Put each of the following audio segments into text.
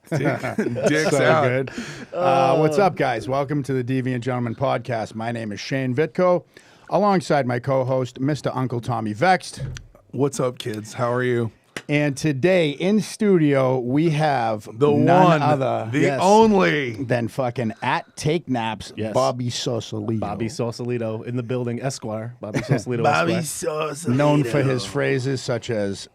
Dicks so out. good. What's up, guys? Welcome to the Deviant Gentleman podcast. My name is Shane Vitko, alongside my co-host, Mr. Uncle Tommy Vexed. What's up, kids? How are you? And today in studio, we have The none one, other the only. than fucking at Take Naps, Yes. Bobby Sausalito. Bobby Sausalito in the building, Esquire. Bobby Sausalito, Bobby Esquire. Sausalito. known for his phrases such as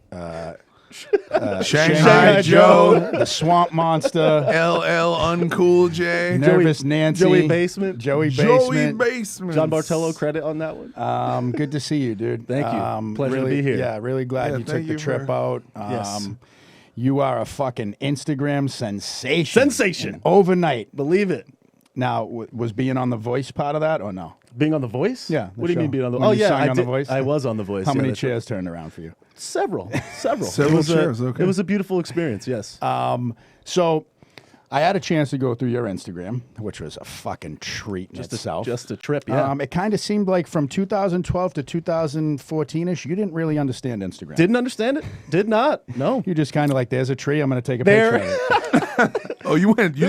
Shanghai Joe, the Swamp Monster, LL Uncool J, Nervous Nancy, Joey Basement. Joey Joey Basement. Basement, John Bartello credit on that one. Good to see you, dude. Thank you. Pleasure to really, be here. Yeah, really glad Yeah, you took thank the you trip for- out. Yes. You are a fucking Instagram sensation. Sensation. Overnight. Believe it. Now, was being on The Voice part of that or no? Being on The Voice? Yeah, the What do you show. mean being on The When Oh, you yeah. sang I on The did- Voice? I was on The Voice. How yeah, many that's right. chairs turned around for you? Several. Several It was chairs, okay. It was a beautiful experience, yes. So, I had a chance to go through your Instagram, which was a fucking treat in itself. Just a trip, yeah. It kind of seemed like from 2012 to 2014-ish, you didn't really understand Instagram. Didn't understand it. Did not. No. You just kind of like, there's a tree, I'm going to take a There. picture of it. Oh, you went.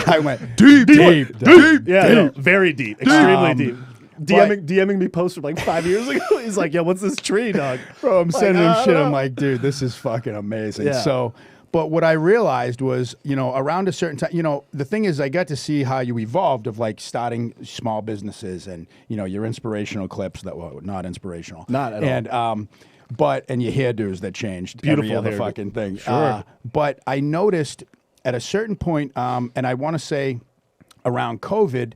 I went deep. Yeah, no, very deep. Extremely deep. but- DMing me posts from like 5 years ago. He's like, "Yeah, what's this tree, dog?" Bro, I'm sending him I shit. don't I'm know. like, dude, this is fucking amazing. Yeah. So, but what I realized was, around a certain time, the thing is, I got to see how you evolved of like starting small businesses and, your inspirational clips that were not inspirational. Not at all. And your hairdos that changed. Beautiful every other hairdo. fucking thing. Sure. But I noticed at a certain point, and I want to say around COVID,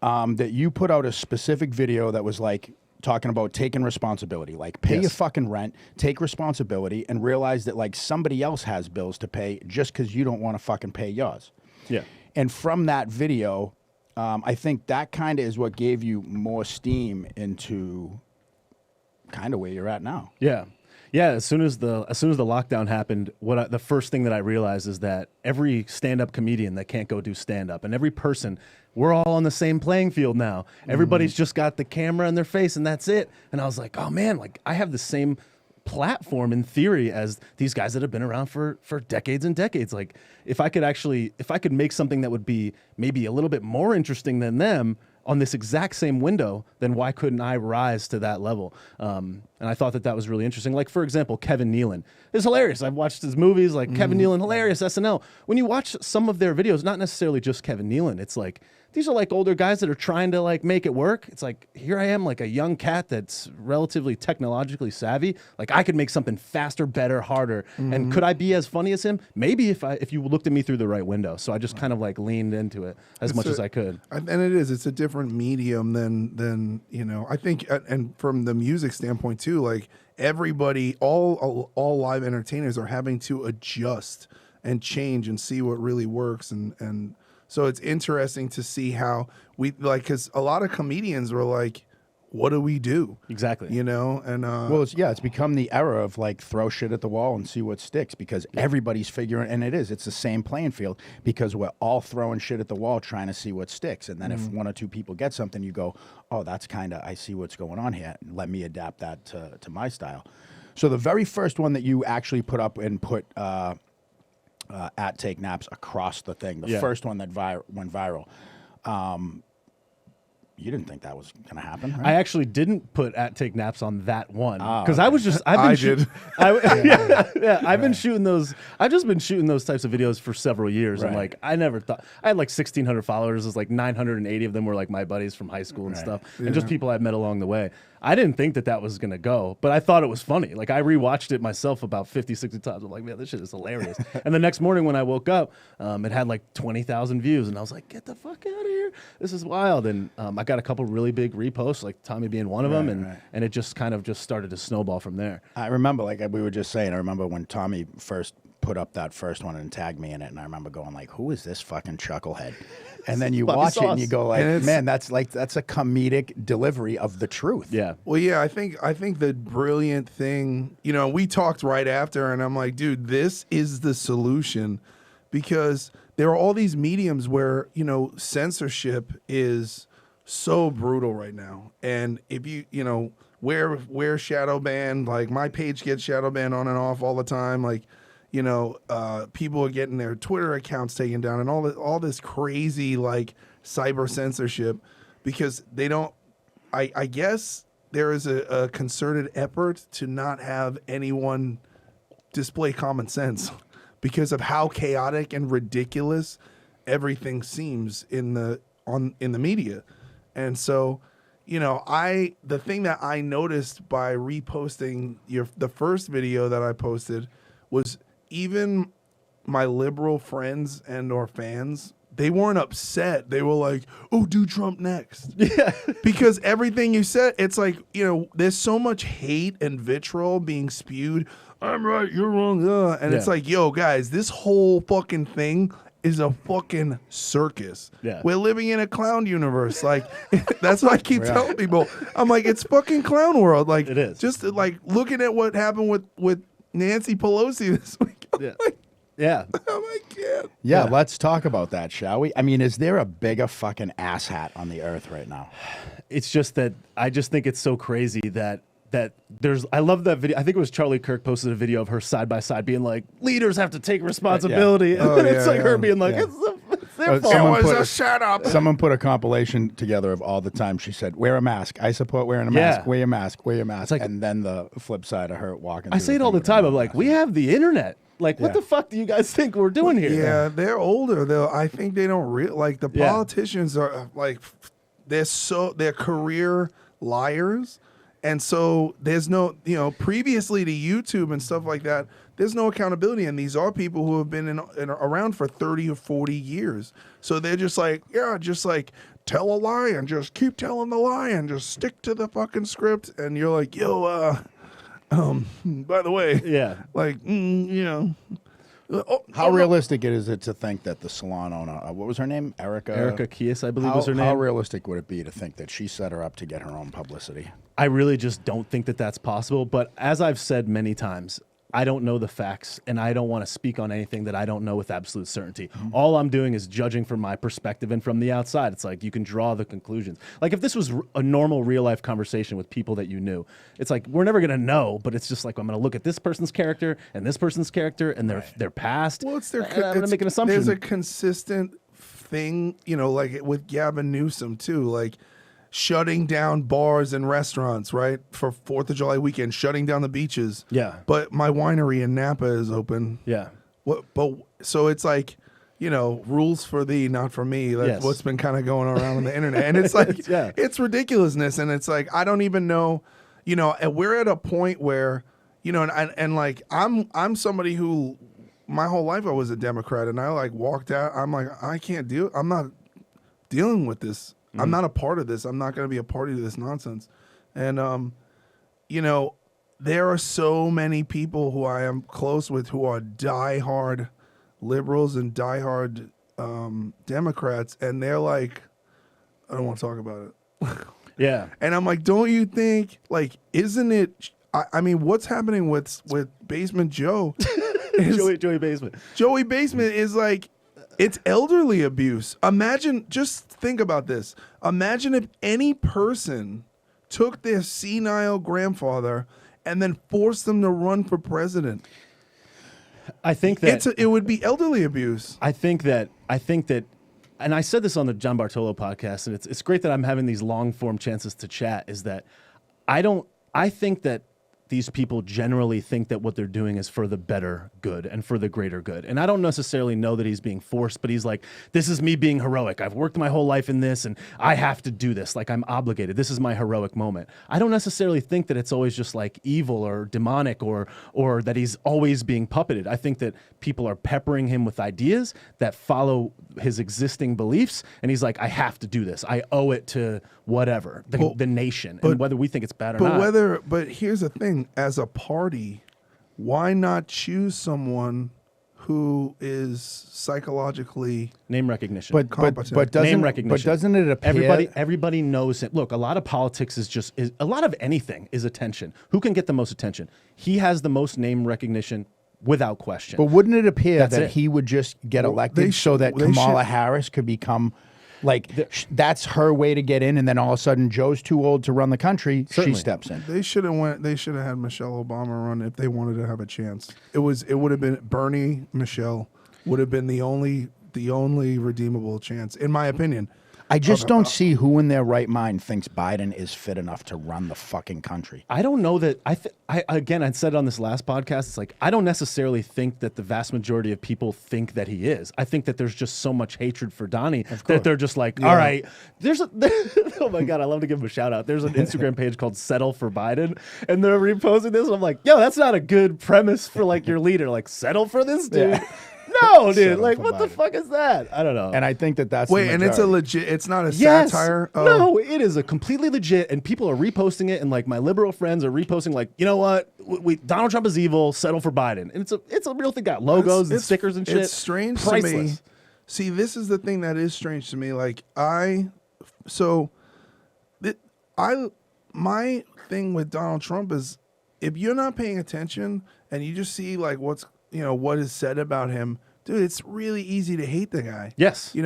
that you put out a specific video that was like talking about taking responsibility, like pay Yes. your fucking rent, take responsibility, and realize that like somebody else has bills to pay just because you don't want to fucking pay yours. Yeah. And from that video, I think that kind of is what gave you more steam into kind of where you're at now. Yeah. Yeah, as soon as the lockdown happened, the first thing that I realized is that every stand-up comedian that can't go do stand-up, and every person, we're all on the same playing field now. Everybody's just got the camera in their face, and that's it. And I was like, oh man, like I have the same platform in theory as these guys that have been around for decades and decades. Like if I could make something that would be maybe a little bit more interesting than them on this exact same window, then why couldn't I rise to that level? And I thought that was really interesting. Like, for example, Kevin Nealon is hilarious. I've watched his movies, like Kevin Nealon, hilarious, SNL. When you watch some of their videos, not necessarily just Kevin Nealon, it's like, these are like older guys that are trying to like make it work. It's like, here I am, like a young cat that's relatively technologically savvy. Like I could make something faster, better, harder. And could I be as funny as him? Maybe if you looked at me through the right window. So I just kind of like leaned into it as much as I could. And it's a different medium than I think, and from the music standpoint too, like everybody, all live entertainers are having to adjust and change and see what really works. And so it's interesting to see how we like, because a lot of comedians were like, what do we do? Exactly. And Well, it's become the era of like throw shit at the wall and see what sticks because everybody's figuring, and it's the same playing field because we're all throwing shit at the wall trying to see what sticks. And then if one or two people get something, you go, oh, that's kind of, I see what's going on here. Let me adapt that to my style. So the very first one that you actually put up and put at Take Naps across the thing, the first one that went viral, you didn't think that was going to happen, right? I actually didn't put at Take Naps on that one because okay. I was just I've been shooting those. I've just been shooting those types of videos for several years, and Right. like I never thought I had like 1,600 followers. It was like 980 of them were like my buddies from high school and stuff, and just people I've met along the way. I didn't think that was going to go, but I thought it was funny. Like I rewatched it myself about 50, 60 times. I'm like, man, this shit is hilarious. And the next morning when I woke up, it had like 20,000 views, and I was like, get the fuck out of here. This is wild. And I got a couple really big reposts, like Tommy being one of them, and it just kind of just started to snowball from there. I remember, like we were just saying, I remember when Tommy first put up that first one and tagged me in it, and I remember going like, who is this fucking chucklehead? And then you Bobby watch it and Sauce. you go like, And man, that's a comedic delivery of the truth. Yeah. Well, yeah, I think the brilliant thing, we talked right after, and I'm like, dude, this is the solution, because there are all these mediums where censorship is so brutal right now, and if wear shadow ban, like my page gets shadow banned on and off all the time, like people are getting their Twitter accounts taken down and all this crazy like cyber censorship because they don't. I guess there is a concerted effort to not have anyone display common sense because of how chaotic and ridiculous everything seems in the media. And so, the thing that I noticed by reposting the first video that I posted was even my liberal friends and or fans, they weren't upset. They were like, "Oh, do Trump next." Yeah. Because everything you said, it's like, there's so much hate and vitriol being spewed. I'm right, you're wrong. And it's like, yo, guys, this whole fucking thing is a fucking circus. Yeah. We're living in a clown universe. Like, that's what I keep telling people. I'm like, it's fucking clown world. Like, it is. Just like looking at what happened with Nancy Pelosi this week. Yeah. Yeah. Oh my God. Yeah, let's talk about that, shall we? I mean, is there a bigger fucking asshat on the earth right now? It's just that I just think it's so crazy that there's. I love that video. I think it was Charlie Kirk posted a video of her side by side being like, leaders have to take responsibility. Yeah. And then it's like her being like, Yeah. it's their fault. It was a setup. Someone put a compilation together of all the time she said, "Wear a mask. I support wearing a mask. Wear your mask. Wear your mask." like- and then the flip side of her walking. I through say it all the thing time. with I'm a like, mask. we have the internet. Like, what Yeah. the fuck do you guys think we're doing here? Yeah, they're older. I think they don't like the Yeah. politicians are like they're career liars, and so there's no previously to YouTube and stuff like that. There's no accountability, and these are people who have been around for 30 or 40 years. So they're just like tell a lie and just keep telling the lie and just stick to the fucking script. And you're like, yo, by the way, Yeah. like, How realistic is it to think that the salon owner, what was her name? Erica Kies, I believe was her name. How realistic would it be to think that she set her up to get her own publicity? I really just don't think that that's possible. But as I've said many times, I don't know the facts, and I don't want to speak on anything that I don't know with absolute certainty. All I'm doing is judging from my perspective and from the outside. It's like you can draw the conclusions. Like if this was a normal real life conversation with people that you knew, it's like we're never gonna know. But it's just like I'm gonna look at this person's character and this person's character and their past. Well, it's and I'm gonna make an assumption. There's a consistent thing, like with Gavin Newsom too, like shutting down bars and restaurants, right? For 4th of July weekend, shutting down the beaches. Yeah. But my winery in Napa is open. Yeah. So it's like, rules for thee, not for me. That's Yes. what's been kind of going around on the internet. And it's like, Yeah. it's ridiculousness. And it's like, I don't even know, and we're at a point where, and like, I'm somebody who, my whole life I was a Democrat, and I like walked out. I'm like, I'm not dealing with this. I'm not a part of this. I'm not going to be a party to this nonsense. And, there are so many people who I am close with who are diehard liberals and diehard Democrats. And they're like, I don't want to talk about it. Yeah. And I'm like, don't you think, like, isn't it, I mean, what's happening with Basement Joe? Joey Basement. Joey Basement is like, it's elderly abuse. Just think about this. Imagine if any person took their senile grandfather and then forced them to run for president. I think that It would be elderly abuse. I think that, and I said this on the John Bartolo podcast, and it's great that I'm having these long form chances to chat. Is that I think that these people generally think that what they're doing is for the better good and for the greater good. And I don't necessarily know that he's being forced, but he's like, this is me being heroic. I've worked my whole life in this and I have to do this. Like I'm obligated. This is my heroic moment. I don't necessarily think that it's always just like evil or demonic or that he's always being puppeted. I think that people are peppering him with ideas that follow his existing beliefs. And he's like, I have to do this. I owe it to whatever, the nation. And whether we think it's bad or not. But here's the thing. As a party, why not choose someone who is psychologically Name recognition. competent? But doesn't Name recognition. But doesn't it appear Everybody knows it. Look, a lot of politics is a lot of anything is attention. Who can get the most attention? He has the most name recognition without question. But wouldn't it appear That's that it. he would just get elected they so that they Kamala should- Harris could become Like that's her way to get in, and then all of a sudden Joe's too old to run the country. Certainly. She steps in. They should have had Michelle Obama run if they wanted to have a chance. It would have been Bernie, Michelle would have been the only redeemable chance, in my opinion. I just don't see who in their right mind thinks Biden is fit enough to run the fucking country. I don't know that. I said it on this last podcast. It's like I don't necessarily think that the vast majority of people think that he is. I think that there's just so much hatred for Donnie that they're just like, all right. Oh my god, I love to give him a shout out. There's an Instagram page called Settle for Biden, and they're reposting this. And I'm like, yo, that's not a good premise for like your leader. Like, settle for this dude. Yeah. No, dude. Settle Like, for what the Biden. fuck is that? I don't know. And I think that's Wait, the and it's a majority. legit. It's not a Yes. satire. Oh. No, it is a completely legit, and people are reposting it, and like my liberal friends are reposting, like, you know what, Donald Trump is evil, settle for Biden, and it's a real thing. Got logos and stickers and shit. It's strange Priceless. to me. See, this is the thing that is strange to me. Like my thing with Donald Trump is if you're not paying attention and you just see like what is said about him, dude, it's really easy to hate the guy. Yes.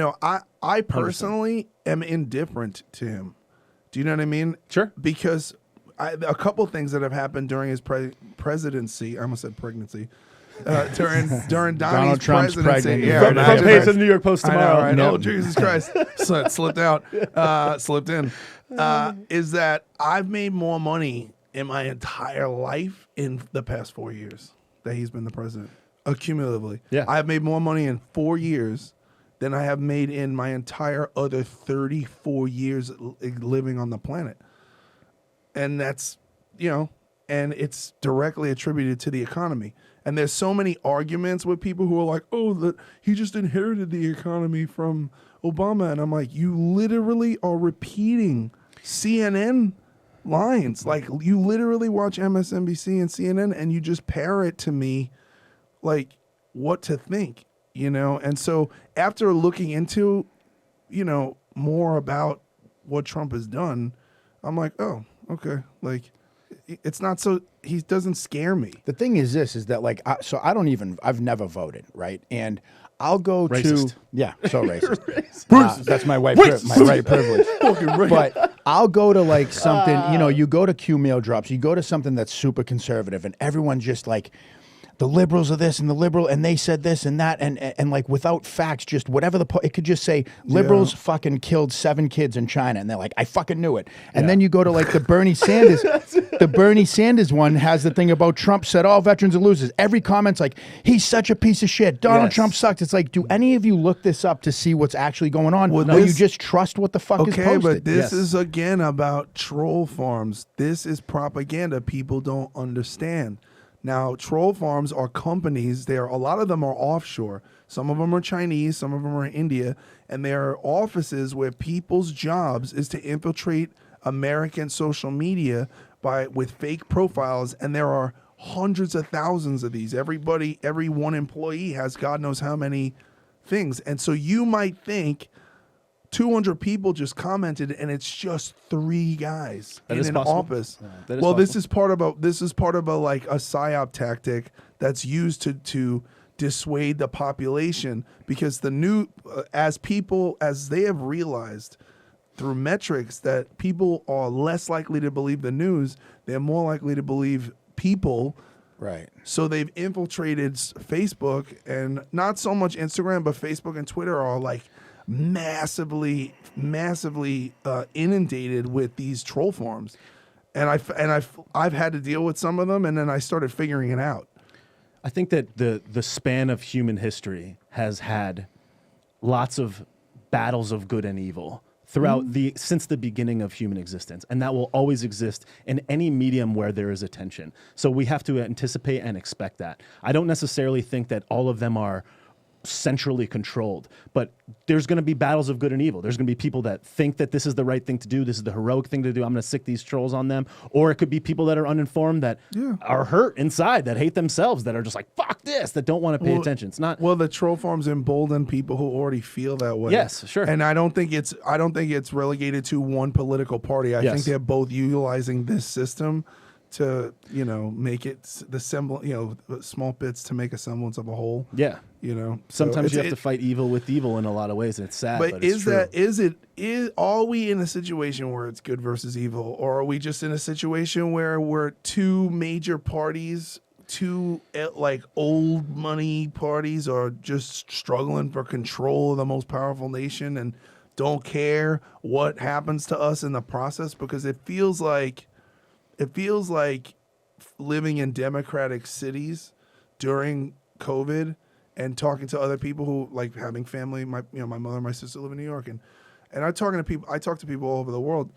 I personally am indifferent to him. Do you know what I mean? Sure. Because a couple things that have happened during his presidency, I almost said pregnancy, during Donnie's Trump's presidency. pregnant. Yeah, Front imagine page that. of the New York Post tomorrow. I know, right? Yep. Oh, Jesus Christ. Slipped out. Slipped in. Is that I've made more money in my entire life in the past 4 years that he's been the president. Accumulatively. Yeah. I've made more money in 4 years than I have made in my entire other 34 years living on the planet. And that's, and it's directly attributed to the economy. And there's so many arguments with people who are like, oh, he just inherited the economy from Obama. And I'm like, you literally are repeating CNN lines. Like, you literally watch MSNBC and CNN and you just parrot to me like what to think, And so after looking into, more about what Trump has done, I'm like, oh, okay. Like, it's not so, he doesn't scare me. The thing is that like, I've never voted, right? And I'll go Racist. to, yeah, so racist. That's my white privilege. But I'll go to like something, you go to Q meal drops, you go to something that's super conservative and everyone's just like, the liberals are this and the liberal and they said this and that and like without facts, just whatever it could just say liberals fucking killed 7 kids in China and they're like, I fucking knew it. And then you go to like the Bernie Sanders, the Bernie Sanders one has the thing about Trump said all veterans are losers. Every comment's like, he's such a piece of shit. Donald Trump sucked. It's like, do any of you look this up to see what's actually going on? Or you just trust what the fuck is posted? But this is again about troll farms. This is propaganda people don't understand. Now, troll farms are companies. A lot of them are offshore. Some of them are Chinese. Some of them are in India. And there are offices where people's jobs is to infiltrate American social media with fake profiles. And there are hundreds of thousands of these. Every one employee has God knows how many things. And so you might think 200 people just commented, and it's just 3 guys in an office. Well, this is part of a like a psyop tactic that's used to dissuade the population because as they have realized through metrics that people are less likely to believe the news, they're more likely to believe people. Right. So they've infiltrated Facebook and not so much Instagram, but Facebook and Twitter are like massively inundated with these troll farms, and I've had to deal with some of them, and then I started figuring it out. I think that the span of human history has had lots of battles of good and evil throughout since the beginning of human existence, and that will always exist in any medium where there is attention. So we have to anticipate and expect that. I don't necessarily think that all of them are centrally controlled, but there's going to be battles of good and evil. There's going to be people that think that this is the right thing to do, this is the heroic thing to do, I'm going to sick these trolls on them, or it could be people that are uninformed that are hurt inside, that hate themselves, that are just like fuck this, that don't want to pay attention. It's not the troll farms embolden people who already feel that way. Yes, sure. And I don't think it's relegated to one political party. I think they're both utilizing this system to make it the semblance, small bits to make a semblance of a whole. Yeah. You know, Sometimes you have to fight evil with evil in a lot of ways, and it's sad. But it's true. Are we in a situation where it's good versus evil, or are we just in a situation where we're two major parties, two like old money parties, are just struggling for control of the most powerful nation and don't care what happens to us in the process? Because it feels like living in democratic cities during COVID and talking to other people who like having family. My mother and my sister live in New York, and I talk to people all over the world.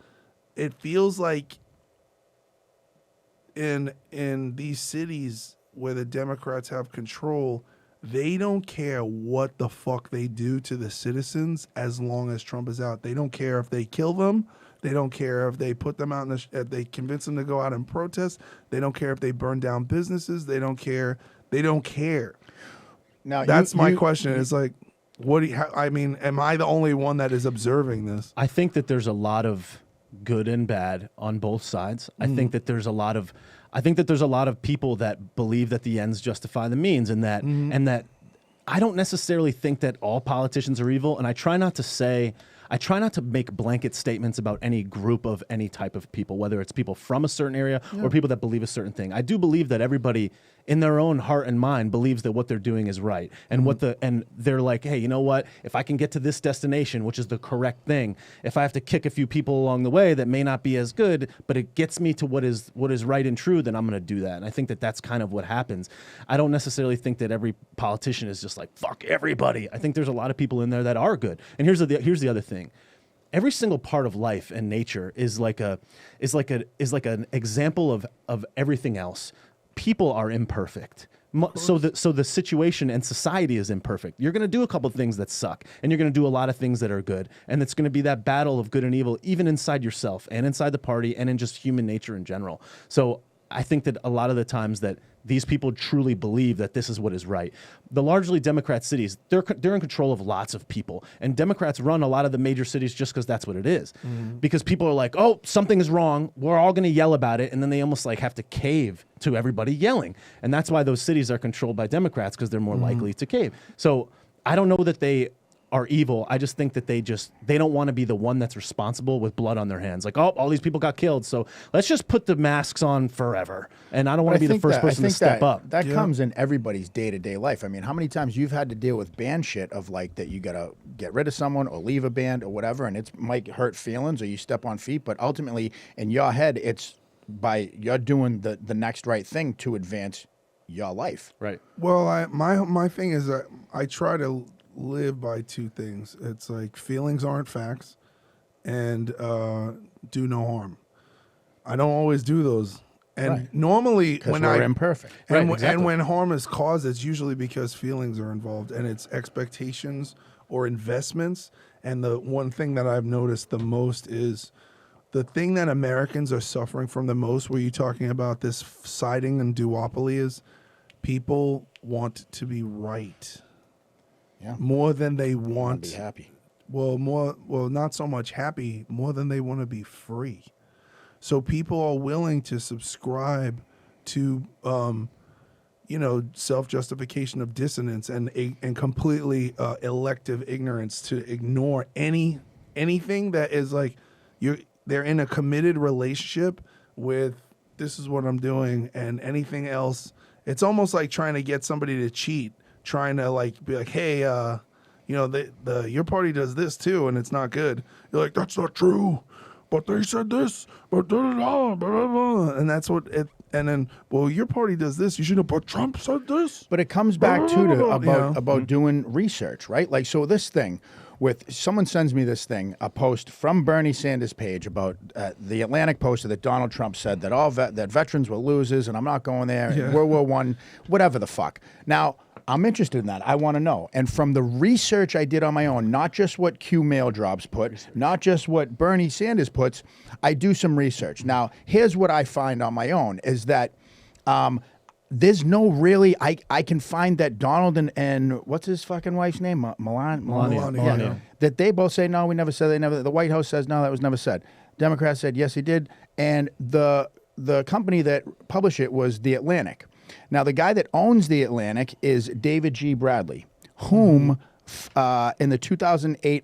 It feels like in these cities where the Democrats have control, they don't care what the fuck they do to the citizens as long as Trump is out. They don't care if they kill them. They don't care if they put them out if they convince them to go out and protest. They don't care if they burn down businesses. They don't care. They don't care. Now that's my question. Is like, what do you? I mean, am I the only one that is observing this? I think that there's a lot of good and bad on both sides. I think that there's a lot of people that believe that the ends justify the means, and that I don't necessarily think that all politicians are evil. And I try not to make blanket statements about any group of any type of people, whether it's people from a certain area or people that believe a certain thing. I do believe that everybody in their own heart and mind believes that what they're doing is right. And and they're like, hey, you know what? If I can get to this destination, which is the correct thing, if I have to kick a few people along the way that may not be as good, but it gets me to what is right and true, then I'm going to do that. And I think that that's kind of what happens. I don't necessarily think that every politician is just like, fuck everybody. I think there's a lot of people in there that are good. And here's the other thing. Every single part of life and nature is like an example of everything else. People are imperfect. So the situation and society is imperfect. You're going to do a couple of things that suck, and you're going to do a lot of things that are good. And it's going to be that battle of good and evil, even inside yourself and inside the party and in just human nature in general. So I think that a lot of the times that these people truly believe that this is what is right. The largely Democrat cities, they're in control of lots of people. And Democrats run a lot of the major cities just because that's what it is. Mm-hmm. Because people are like, oh, something is wrong. We're all going to yell about it. And then they almost like have to cave to everybody yelling. And that's why those cities are controlled by Democrats, because they're more likely to cave. So I don't know that they are evil. I just think that they don't want to be the one that's responsible with blood on their hands. Like, oh, all these people got killed, so let's just put the masks on forever. And I don't want to be the first person to step up. That comes in everybody's day-to-day life. I mean, how many times you've had to deal with band shit of like that you got to get rid of someone or leave a band or whatever, and it might hurt feelings or you step on feet, but ultimately in your head, it's by you're doing the next right thing to advance your life. Right. Well, my thing is that I try to live by two things. It's like feelings aren't facts, and do no harm. I don't always do those, and normally when we're imperfect, and, and when harm is caused, it's usually because feelings are involved, and it's expectations or investments. And the one thing that I've noticed the most is the thing that Americans are suffering from the most, where you're talking about this siding and duopoly, is people want to be right. Yeah. More than they want to be happy. Well, not so much happy, more than they want to be free. So people are willing to subscribe to, self-justification of dissonance and completely elective ignorance, to ignore anything that is like they're in a committed relationship with, this is what I'm doing, and anything else. It's almost like trying to get somebody to cheat. Trying to like be like, hey, your party does this too, and it's not good. You're like, that's not true, but they said this, but blah, blah, blah. And that's what it. And then, well, your party does this. You should have, but Trump said this. But it comes back about doing research, right? Like, so this thing with someone sends me this thing, a post from Bernie Sanders' page about the Atlantic posted that Donald Trump said that that veterans were losers, and I'm not going there. Yeah. World War I, whatever the fuck. Now, I'm interested in that. I want to know. And from the research I did on my own, not just what Q Mail Drops put, not just what Bernie Sanders puts, I do some research. Now, here's what I find on my own is that there's no really, I can find that Donald and what's his fucking wife's name? Melania. Yeah. That they both say, no, we never said, the White House says, no, that was never said. Democrats said, yes, he did. And the company that published it was The Atlantic. Now, the guy that owns The Atlantic is David G. Bradley. whom in the 2008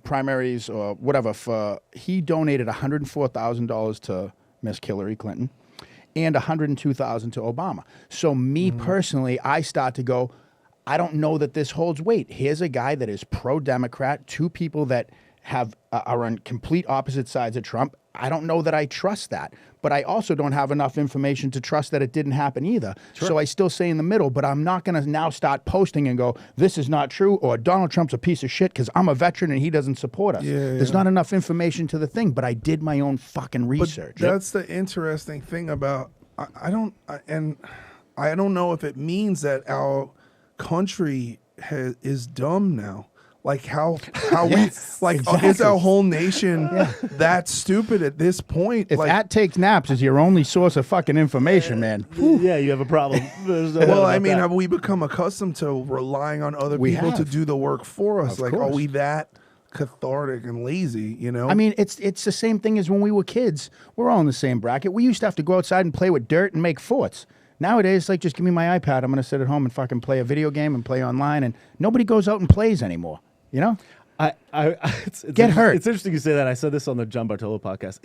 primaries or whatever, he donated $104,000 to Miss Hillary Clinton and $102,000 to Obama. So me personally, I start to go, I don't know that this holds weight. Here's a guy that is pro-Democrat, two people that are on complete opposite sides of Trump. I don't know that I trust that, but I also don't have enough information to trust that it didn't happen either. Sure. So I still stay in the middle, but I'm not going to now start posting and go, this is not true, or Donald Trump's a piece of shit because I'm a veteran and he doesn't support us. There's not enough information to the thing, but I did my own fucking research. But that's the interesting thing about, I don't know if it means that our country is dumb now. Like how Yes, we like exactly. Is our whole nation that stupid at this point? If like, At Takes Naps is your only source of fucking information, man. Yeah, you have a problem. There's no doubt well, about I mean, that. have we become accustomed to relying on other We people to have. do the work for us? Of Like, are course. we that cathartic and lazy? You know? I mean, it's the same thing as when we were kids. We're all in the same bracket. We used to have to go outside and play with dirt and make forts. Nowadays, like, just give me my iPad. I'm going to sit at home and fucking play a video game and play online, and nobody goes out and plays anymore. You know? It's Get hurt. It's interesting you say that. I said this on the John Bartolo podcast.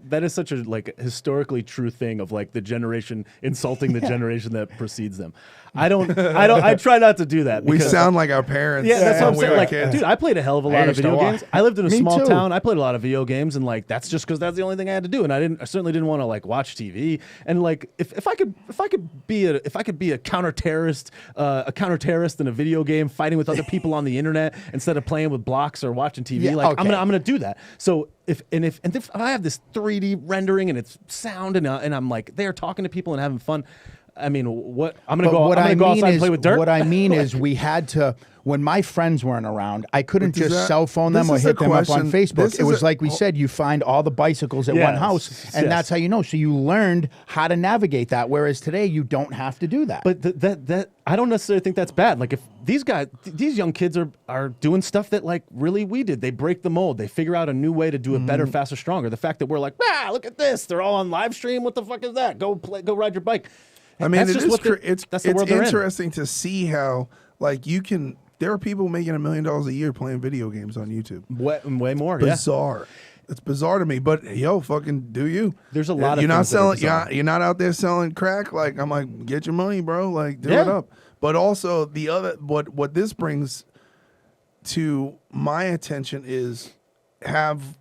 That is such a like historically true thing of like the generation insulting the generation that precedes them. I try not to do that. we because- sound like our parents. Yeah, that's what I'm when we saying. were Like, kids. dude, I played a hell of a lot of used to video watch. games. I lived in a Me small too. town. I played a lot of video games, and like that's just because that's the only thing I had to do. And I certainly didn't want to like watch TV. And like if I could be a counter terrorist in a video game, fighting with other people on the internet instead of playing with blocks or watching TV, Yeah, like okay. I'm gonna do that. So if I have this 3D rendering and it's sound and I'm like there talking to people and having fun. I mean, what I'm gonna go outside and play with dirt. What I mean is, we had to. When my friends weren't around, I couldn't But does just that- cell phone them this or is hit the them up on question. Facebook. This It is was a- like we said, you find all the bicycles at one Yes, house, and yes. that's how you know. So you learned how to navigate that. Whereas today, you don't have to do that. But that I don't necessarily think that's bad. Like if these young kids are doing stuff that like really we did. They break the mold. They figure out a new way to do it better, faster, stronger. The fact that we're like, look at this. They're all on live stream. What the fuck is that? Go ride your bike. I mean, That's it just is what it's the world they're in. interesting to see how like there are people making $1 million a year playing video games on YouTube. Way more. Yeah. Bizarre. It's bizarre to me, but yo, fucking do you? There's a lot of you're not things that are selling. bizarre. You're not out there selling crack. Like I'm like, get your money, bro. Like do Yeah. it up. But also the other, what this brings to my attention is have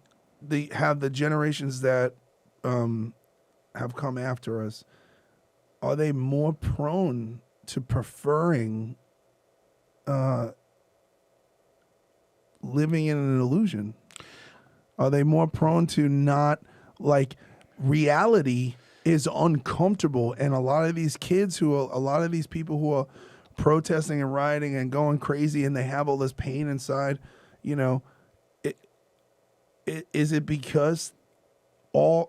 the generations that have come after us. Are they more prone to preferring living in an illusion? Are they more prone to not like reality is uncomfortable? And a lot of these people who are protesting and rioting and going crazy and they have all this pain inside, you know, is it because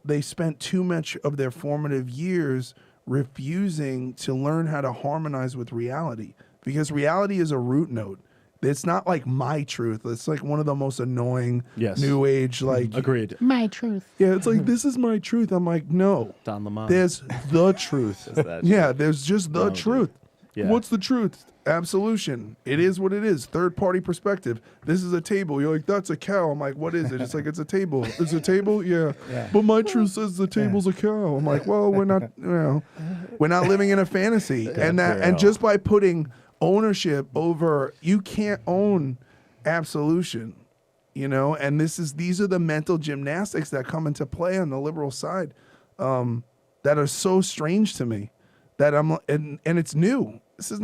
they spent too much of their formative years refusing to learn how to harmonize with reality? Because reality is a root note. It's not like my truth. It's like one of the most annoying Yes. new age like Agreed. my truth. yeah, it's like this is my truth. I'm like, no. Don Lemon. There's the truth. that Yeah, there's just the No, truth. Yeah. What's the truth? Absolution. It is what it is. Third party perspective. This is a table. You're like, that's a cow. I'm like, what is it? It's like, it's a table. It's a table? Yeah. But my truth says the table's a cow. I'm like, well, we're not, we're not living in a fantasy. And just by putting ownership over, you can't own absolution, and these are the mental gymnastics that come into play on the liberal side that are so strange to me that and it's new. This is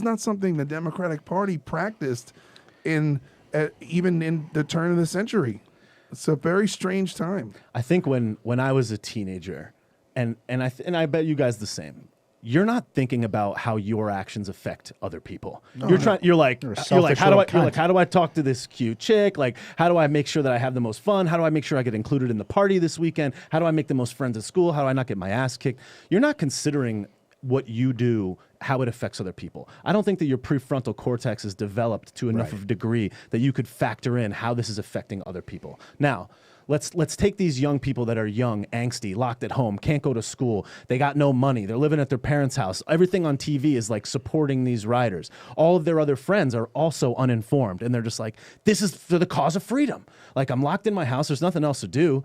not something the Democratic Party practiced even in the turn of the century. It's a very strange time. I think when I was a teenager, and I bet you guys the same. You're not thinking about how your actions affect other people. You're like, how do I talk to this cute chick? Like, how do I make sure that I have the most fun? How do I make sure I get included in the party this weekend? How do I make the most friends at school? How do I not get my ass kicked? You're not considering what you do, how it affects other people. I don't think that your prefrontal cortex is developed to enough of a degree that you could factor in how this is affecting other people. Now, let's take these young people that are young, angsty, locked at home, can't go to school, they got no money, they're living at their parents' house. Everything on TV is like supporting these riders. All of their other friends are also uninformed, and they're just like, this is for the cause of freedom. Like, I'm locked in my house, there's nothing else to do.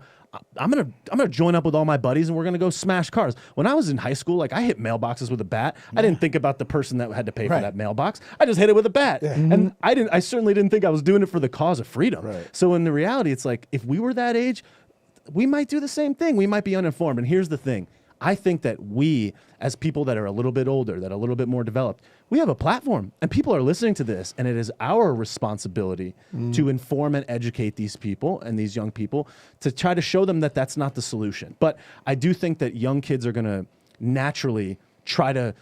I'm gonna join up with all my buddies and we're gonna go smash cars. When I was in high school, like, I hit mailboxes with a bat. I didn't think about the person that had to pay for that mailbox. I just hit it with a bat, and I certainly didn't think I was doing it for the cause of freedom. So in the reality, it's like, if we were that age, we might do the same thing. We might be uninformed. And here's the thing: I think that we, as people that are a little bit older, that are a little bit more developed, we have a platform and people are listening to this, and it is our responsibility to inform and educate these people and these young people to try to show them that that's not the solution. But I do think that young kids are going to naturally try to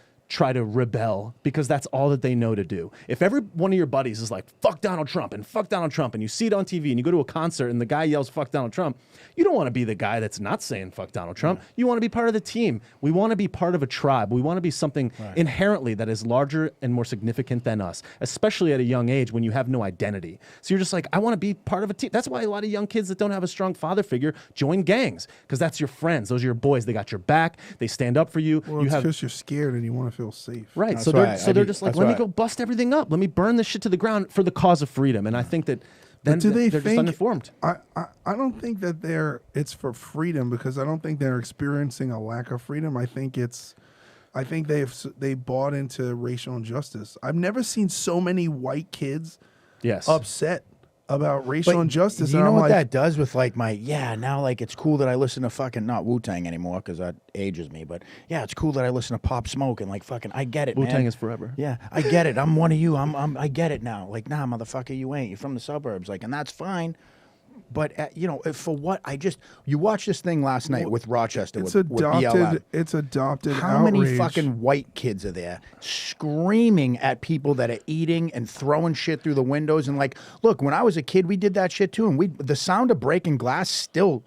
rebel because that's all that they know to do. If every one of your buddies is like, fuck Donald Trump and fuck Donald Trump, and you see it on TV and you go to a concert and the guy yells fuck Donald Trump, you don't want to be the guy that's not saying fuck Donald Trump. You want to be part of the team. We want to be part of a tribe. We want to be something inherently that is larger and more significant than us, especially at a young age when you have no identity. So you're just like, I want to be part of a team. That's why a lot of young kids that don't have a strong father figure join gangs, because that's your friends. Those are your boys. They got your back. They stand up for you. Well, it's because you're scared and you want to feel safe. Right. So they're just like, let me go bust everything up. Let me burn this shit to the ground for the cause of freedom. And I think that then they're just uninformed. I don't think that it's for freedom, because I don't think they're experiencing a lack of freedom. I think they bought into racial injustice. I've never seen so many white kids upset about racial injustice. You know what that does with like now like it's cool that I listen to fucking not Wu-Tang anymore because that ages me, but yeah, it's cool that I listen to Pop Smoke and like fucking I get it, Wu-Tang man. is forever. Yeah, I get it. I'm one of you. I get it now. Like, nah, motherfucker, you ain't. You're from the suburbs, like, and that's fine. But you know, for what you watched this thing last night with Rochester. It's with adopted. BLM. It's adopted. How many fucking white kids are there screaming at people that are eating and throwing shit through the windows? And like, look, when I was a kid, we did that shit too, and the sound of breaking glass still,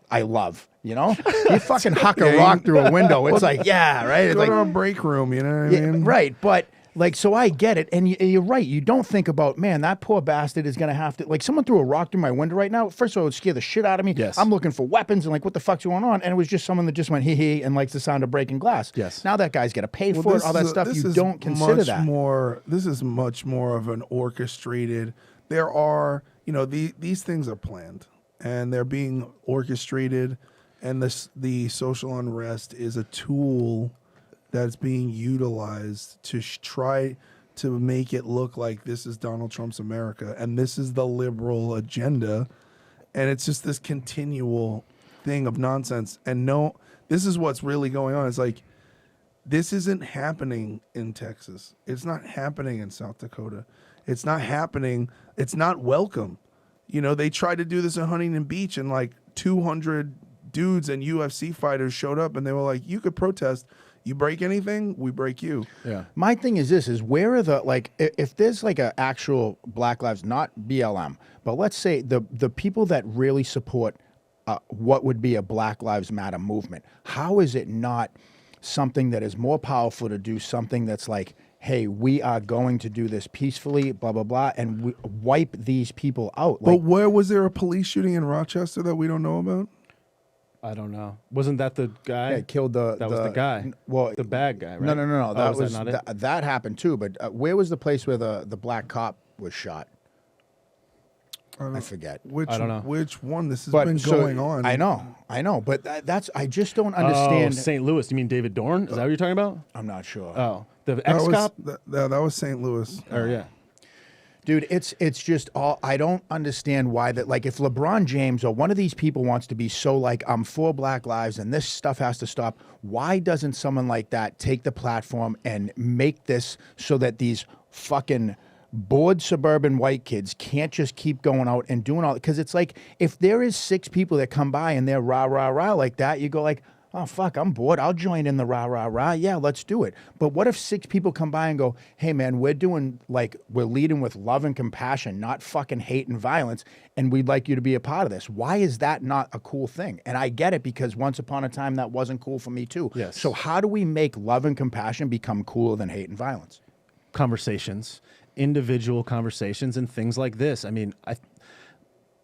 I love. You know, you fucking huck a rock through a window. It's like, yeah, right. It's go like to a break room. You know what I mean? Right, but. Like, so I get it, and you're right. You don't think about, man, that poor bastard is going to have to, like, someone threw a rock through my window right now. First of all, it would scare the shit out of me. Yes. I'm looking for weapons, and like, what the fuck's going on? And it was just someone that just went hee and likes the sound of breaking glass. Yes. Now that guy's got to pay for it, all that stuff. You don't consider that. This is much more of an orchestrated. There are, these things are planned, and they're being orchestrated, and the social unrest is a tool that's being utilized to try to make it look like this is Donald Trump's America and this is the liberal agenda. And it's just this continual thing of nonsense. And this is what's really going on. It's like, this isn't happening in Texas. It's not happening in South Dakota. It's not happening. It's not welcome. They tried to do this in Huntington Beach, and like 200 dudes and UFC fighters showed up, and they were like, you could protest. You break anything, we break you. Yeah. My thing is this: is where are the if there's like an actual Black Lives, not BLM, but let's say the people that really support what would be a Black Lives Matter movement. How is it not something that is more powerful to do something that's like, hey, we are going to do this peacefully, blah blah blah, and wipe these people out? But where was there a police shooting in Rochester that we don't know about? I don't know. Wasn't that the guy? Yeah, killed That was the guy. Well, the bad guy, right? No. That was not it? That happened too. But where was the place where the black cop was shot? I forget. I don't know. Which one? This has been going on. I know. But I just don't understand. Oh, St. Louis. You mean David Dorn? Is that what you're talking about? I'm not sure. Oh, the ex-cop? That was St. Louis. Or yeah. Dude, it's just all, I don't understand why that, like, if LeBron James or one of these people wants to be so like, I'm for Black Lives and this stuff has to stop, why doesn't someone like that take the platform and make this so that these fucking bored suburban white kids can't just keep going out and doing all, because it's like, if there is 6 people that come by and they're rah, rah, rah like that, you go like, oh, fuck, I'm bored. I'll join in the rah, rah, rah. Yeah, let's do it. But what if 6 people come by and go, hey, man, we're leading with love and compassion, not fucking hate and violence, and we'd like you to be a part of this. Why is that not a cool thing? And I get it, because once upon a time that wasn't cool for me too. Yes. So how do we make love and compassion become cooler than hate and violence? Conversations, individual conversations, and things like this. I mean,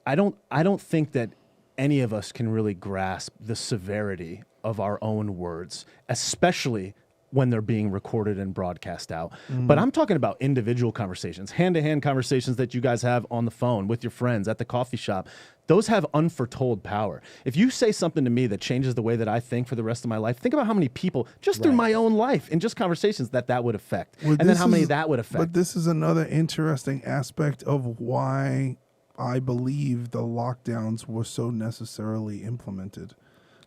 I don't think that any of us can really grasp the severity of our own words, especially when they're being recorded and broadcast out. But I'm talking about individual conversations, hand-to-hand conversations that you guys have on the phone with your friends at the coffee shop. Those have unforetold power. If you say something to me that changes the way that I think for the rest of my life, think about how many people just through my own life and just conversations that would affect. Well, and then how many that would affect. But this is another interesting aspect of why I believe the lockdowns were so necessarily implemented.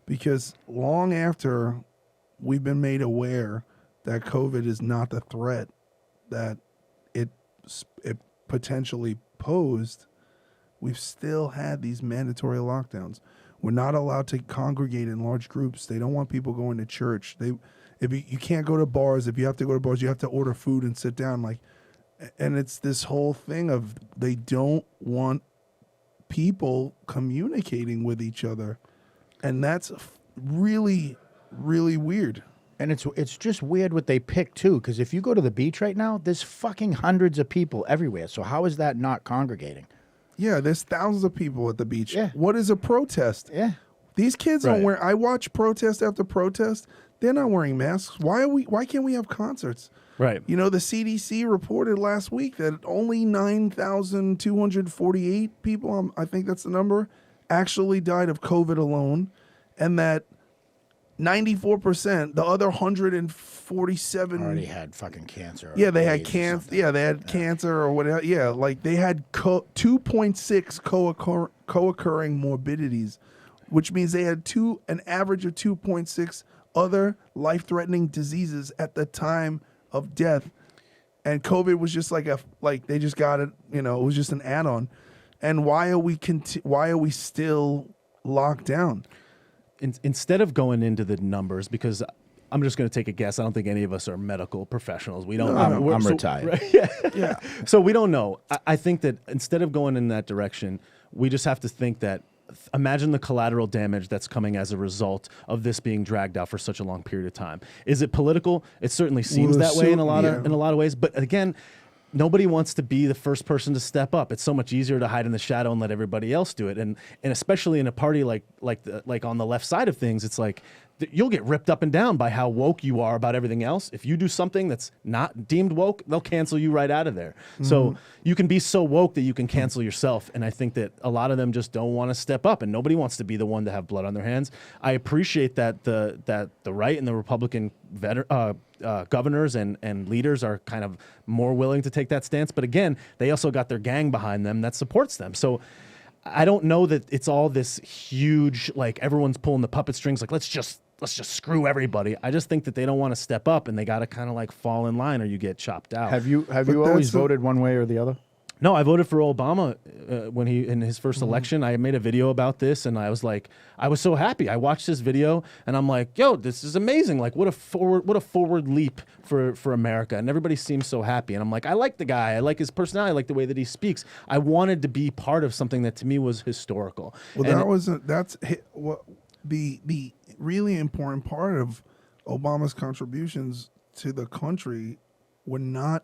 Because long after we've been made aware that COVID is not the threat that it potentially posed, we've still had these mandatory lockdowns. We're not allowed to congregate in large groups. They don't want people going to church. If you can't go to bars. If you have to go to bars, you have to order food and sit down. And it's this whole thing of they don't want people communicating with each other, and that's really, really weird. And it's just weird what they pick too, because if you go to the beach right now, there's fucking hundreds of people everywhere. So how is that not congregating? Yeah, there's thousands of people at the beach. Yeah. What is a protest? Yeah. These kids don't wear. I watch protest after protest. They're not wearing masks. Why can't we have concerts? Right. You know, the CDC reported last week that only 9,248 people, I think that's the number, actually died of COVID alone, and that 94%, the other 147 Already had fucking cancer. Yeah, they had cancer. Yeah, they had cancer or whatever. Yeah, like they had 2.6 co-occurring morbidities, which means they had an average of 2.6 other life-threatening diseases at the time of death, and COVID was just like they just got it. You know, it was just an add-on. And why are we still locked down? Instead of going into the numbers, because I'm just going to take a guess. I don't think any of us are medical professionals. We don't. I'm retired. Right? Yeah. So we don't know. I think that instead of going in that direction, we just have to think that. Imagine the collateral damage that's coming as a result of this being dragged out for such a long period of time. Is it political? It certainly seems that way in a lot of ways. But again, nobody wants to be the first person to step up. It's so much easier to hide in the shadow and let everybody else do it. And especially in a party like on the left side of things, it's like you'll get ripped up and down by how woke you are about everything else. If you do something that's not deemed woke, they'll cancel you right out of there. So you can be so woke that you can cancel yourself. And I think that a lot of them just don't want to step up, and nobody wants to be the one to have blood on their hands. I appreciate that the right and the Republican governors and leaders are kind of more willing to take that stance. But again, they also got their gang behind them that supports them. So I don't know that it's all this huge, like everyone's pulling the puppet strings, like let's just screw everybody. I just think that they don't want to step up, and they got to kind of like fall in line or you get chopped out. Have you always voted one way or the other? No, I voted for Obama when he in his first election. I made a video about this, and I was so happy. I watched this video, and I'm like, "Yo, this is amazing! Like, what a forward leap for America!" And everybody seems so happy, and I'm like, I like the guy. I like his personality. I like the way that he speaks. I wanted to be part of something that to me was historical. Well, that's the really important part of Obama's contributions to the country were not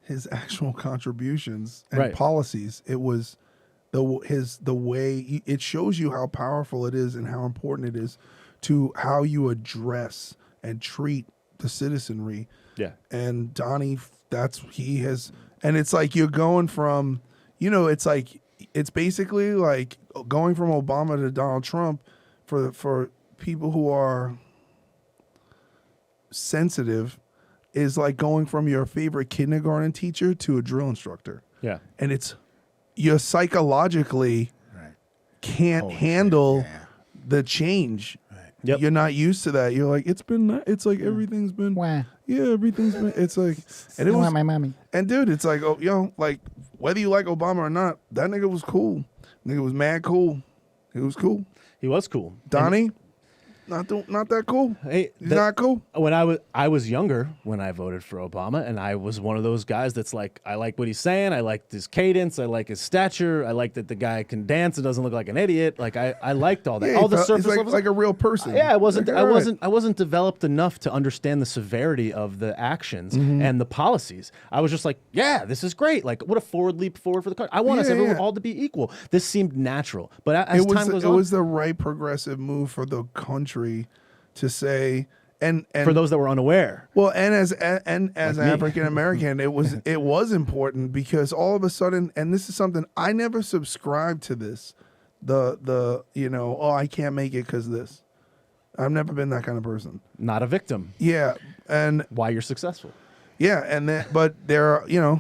his actual contributions and policies. It was the way it shows you how powerful it is and how important it is to how you address and treat the citizenry. Yeah. And Donnie, and it's like you're going from, it's basically like going from Obama to Donald Trump for people who are sensitive is like going from your favorite kindergarten teacher to a drill instructor. Yeah. And you're psychologically can't handle the change. Right. Yep. You're not used to that. You're like, it's like everything's been, everything's been, it's like, and it was my mommy. And dude, it's like, like whether you like Obama or not, that nigga was cool. Nigga was mad cool. He was cool. He was cool. Donnie, Not that cool. Hey, He's not cool. When I was younger when I voted for Obama, and I was one of those guys that's like, I like what he's saying, I like his cadence, I like his stature, I like that the guy can dance and doesn't look like an idiot. Like I liked all that. Yeah, all the surface he's levels. like a real person. Yeah, I wasn't. Like, I all right. wasn't. I wasn't developed enough to understand the severity of the actions and the policies. I was just like, yeah, this is great. Like, what a forward leap forward for the country. I want us everyone all to be equal. This seemed natural, but as time goes on, it was the right progressive move for the country to say, and for those that were unaware. well, and as African American, it was important because all of a sudden, and this is something I never subscribed to this, the oh, I can't make it because this. I've never been that kind of person. Not a victim. Yeah, and Why you're successful. yeah, and then but there are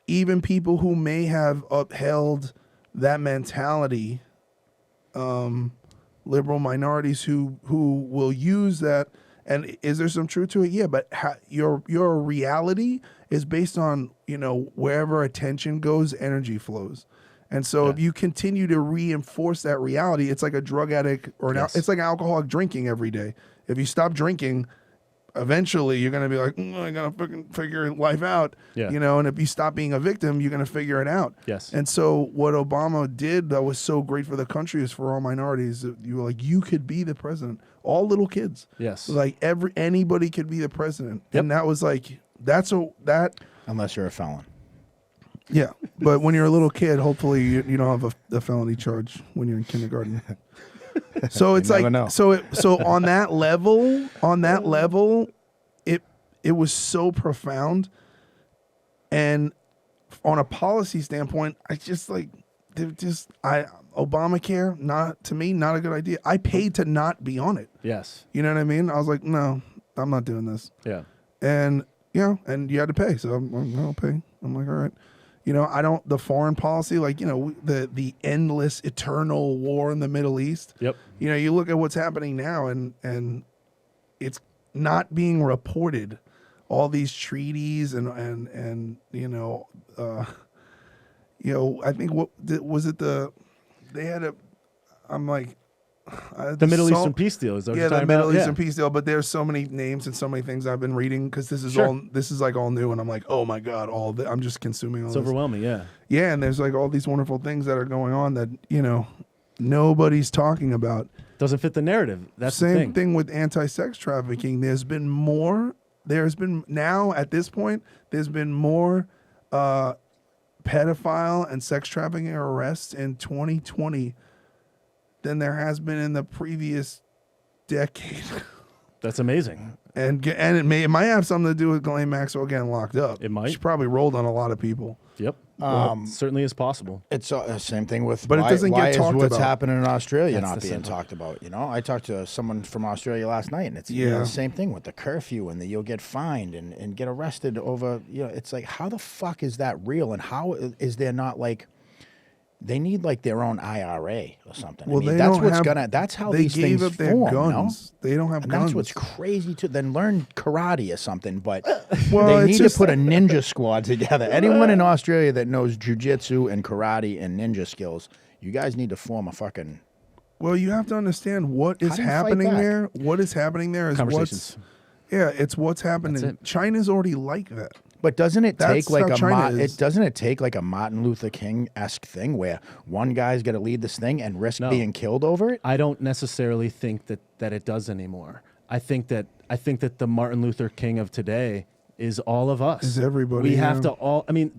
even people who may have upheld that mentality, liberal minorities who will use that. And is there some truth to it? Yeah, but your reality is based on wherever attention goes, energy flows. And so if you continue to reinforce that reality, it's like a drug addict or it's like an alcoholic drinking every day. If you stop drinking, eventually you're going to be like, I got to fucking figure life out. Yeah. And if you stop being a victim, you're going to figure it out. Yes. And so what Obama did that was so great for the country is for all minorities. You were like, you could be the president. All little kids. Yes. Like anybody could be the president. Yep. And that was like, Unless you're a felon. yeah. But when you're a little kid, hopefully you don't have a felony charge when you're in kindergarten. So it's never like, know. so on that level, it was so profound. And on a policy standpoint, Obamacare, not a good idea. I paid to not be on it. Yes. You know what I mean? I was like, no, I'm not doing this. Yeah. And and you had to pay, so I'll pay. I'm like, all right. The foreign policy, like, the endless eternal war in the Middle East. Yep. You look at what's happening now and it's not being reported. All these treaties and I think they had I'm like, The Middle Eastern peace deal is that what you're the talking Middle about? Eastern peace deal. But there's so many names and so many things I've been reading because this is Sure. like all new, and I'm like, oh my god, I'm just consuming all It's this. overwhelming. Yeah. Yeah, and there's like all these wonderful things that are going on that nobody's talking about. Doesn't fit the narrative. That's the Same thing with anti-sex trafficking. There's been more at this point, there's been more pedophile and sex trafficking arrests in 2020 than there has been in the previous decade. That's amazing. And it might have something to do with Ghislaine Maxwell getting locked up. It might. She probably rolled on a lot of people. Yep. Certainly is possible. It's same thing with. But it doesn't get talked what's about. happening in Australia That's not the being simple. talked about. I talked to someone from Australia last night, and it's Yeah. the same thing with the curfew, and you'll get fined and get arrested over. It's like, how the fuck is that real? And how is there not like? They need like their own IRA or something. Well, That's how they these gave things up their form, guns. They don't have And guns. that's what's crazy too. Then learn karate or something. But Well, they it's need to just- put a ninja squad together. Anyone in Australia that knows jujitsu and karate and ninja skills, you guys need to form a fucking. Well, you have to understand what is How do you fight happening back? there. What is happening there is Conversations. it's what's happening. That's it. China's already like that. But doesn't it That's take like how a China is. doesn't it take like a Martin Luther King-esque thing where one guy's got to lead this thing and risk No. being killed over it? I don't necessarily think that it does anymore. I think that the Martin Luther King of today is all of us. Is everybody, We have yeah. to all. I mean,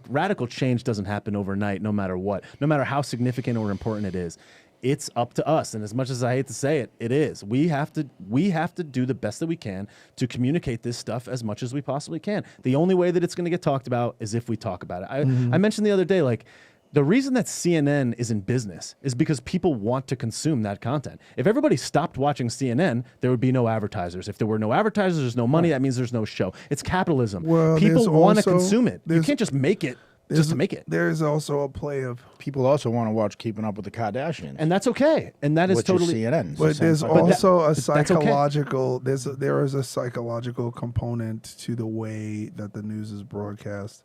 radical change doesn't happen overnight, no matter what, no matter how significant or important it is. It's up to us, and as much as I hate to say it, it is. We have to do the best that we can to communicate this stuff as much as we possibly can. The only way that it's going to get talked about is if we talk about it. I mentioned the other day, like, the reason that CNN is in business is because people want to consume that content. If everybody stopped watching CNN, there would be no advertisers. If there were no advertisers, there's no money. That means there's no show. It's capitalism. Well, People there's want to also- consume it. You there's- can't just make it just to make it. There's also a play of, People also want to watch Keeping Up with the Kardashians, And that's okay. And that is which totally is CNN. but there's that- also a that's okay. psychological. There is a psychological component to the way that the news is broadcast.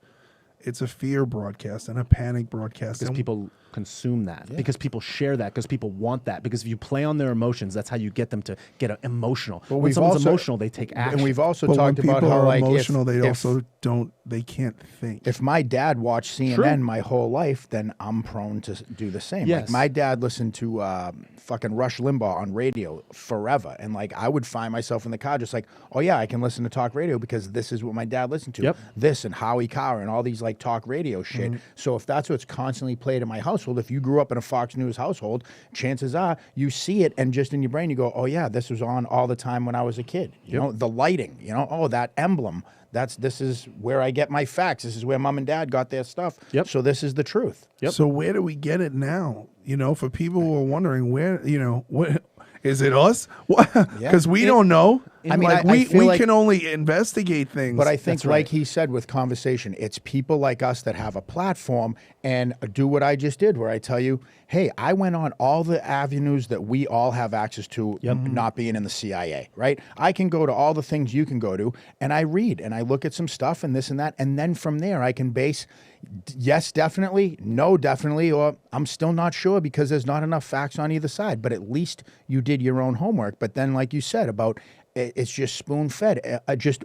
It's a fear broadcast and a panic broadcast. because And people consume that, because people share that, because people want that, because if you play on their emotions, that's how you get them to get emotional. Well, when someone's emotional, they take action. And we've also But when talked about people how are like emotional, they if, also they can't think. if my dad watched CNN True. my whole life, then I'm prone to do the same. Like Yes. my dad listened to fucking Rush Limbaugh on radio forever, and like I would find myself in the car just like, oh yeah, I can listen to talk radio because this is what my dad listened to. Yep. This and Howie Carr and all these like talk radio shit. So if that's what's constantly played in my household, if you grew up in a Fox News household, chances are you see it, and just in your brain you go, oh yeah, this was on all the time when I was a kid. You know, the lighting, you know, oh, that emblem. This is where I get my facts. This is where mom and dad got their stuff. Yep. So this is the truth. Yep. So where do we get it now? You know, for people who are wondering where, you know, what is it us? Because we don't know. I mean, like, I feel we like- can only investigate things. But I think, like he said with conversation, it's people like us that have a platform and do what I just did, where I tell you, hey, I went on all the avenues that we all have access to, not being in the CIA, right? I can go to all the things you can go to, and I read and I look at some stuff and this and that, and then from there I can base yes, definitely, no, definitely, or I'm still not sure because there's not enough facts on either side. But at least you did your own homework. But then, like you said about it's just spoon fed. Just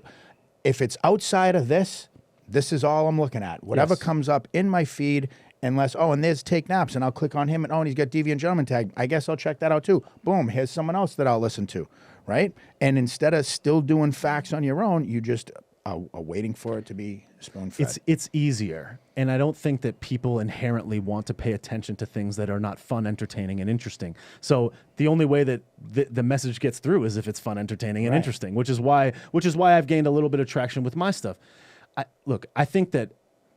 if it's outside of this is all I'm looking at. Whatever Yes. comes up in my feed, unless, and there's Take Naps, and I'll click on him, and he's got Deviant Gentleman tag. I guess I'll check that out too. Boom, here's someone else that I'll listen to, right? And instead of still doing facts on your own, you just are waiting for it to be spoon fed. It's easier, and I don't think that people inherently want to pay attention to things that are not fun, entertaining, and interesting. So the only way that the message gets through is if it's fun, entertaining, and interesting, which is why I've gained a little bit of traction with my stuff. I think that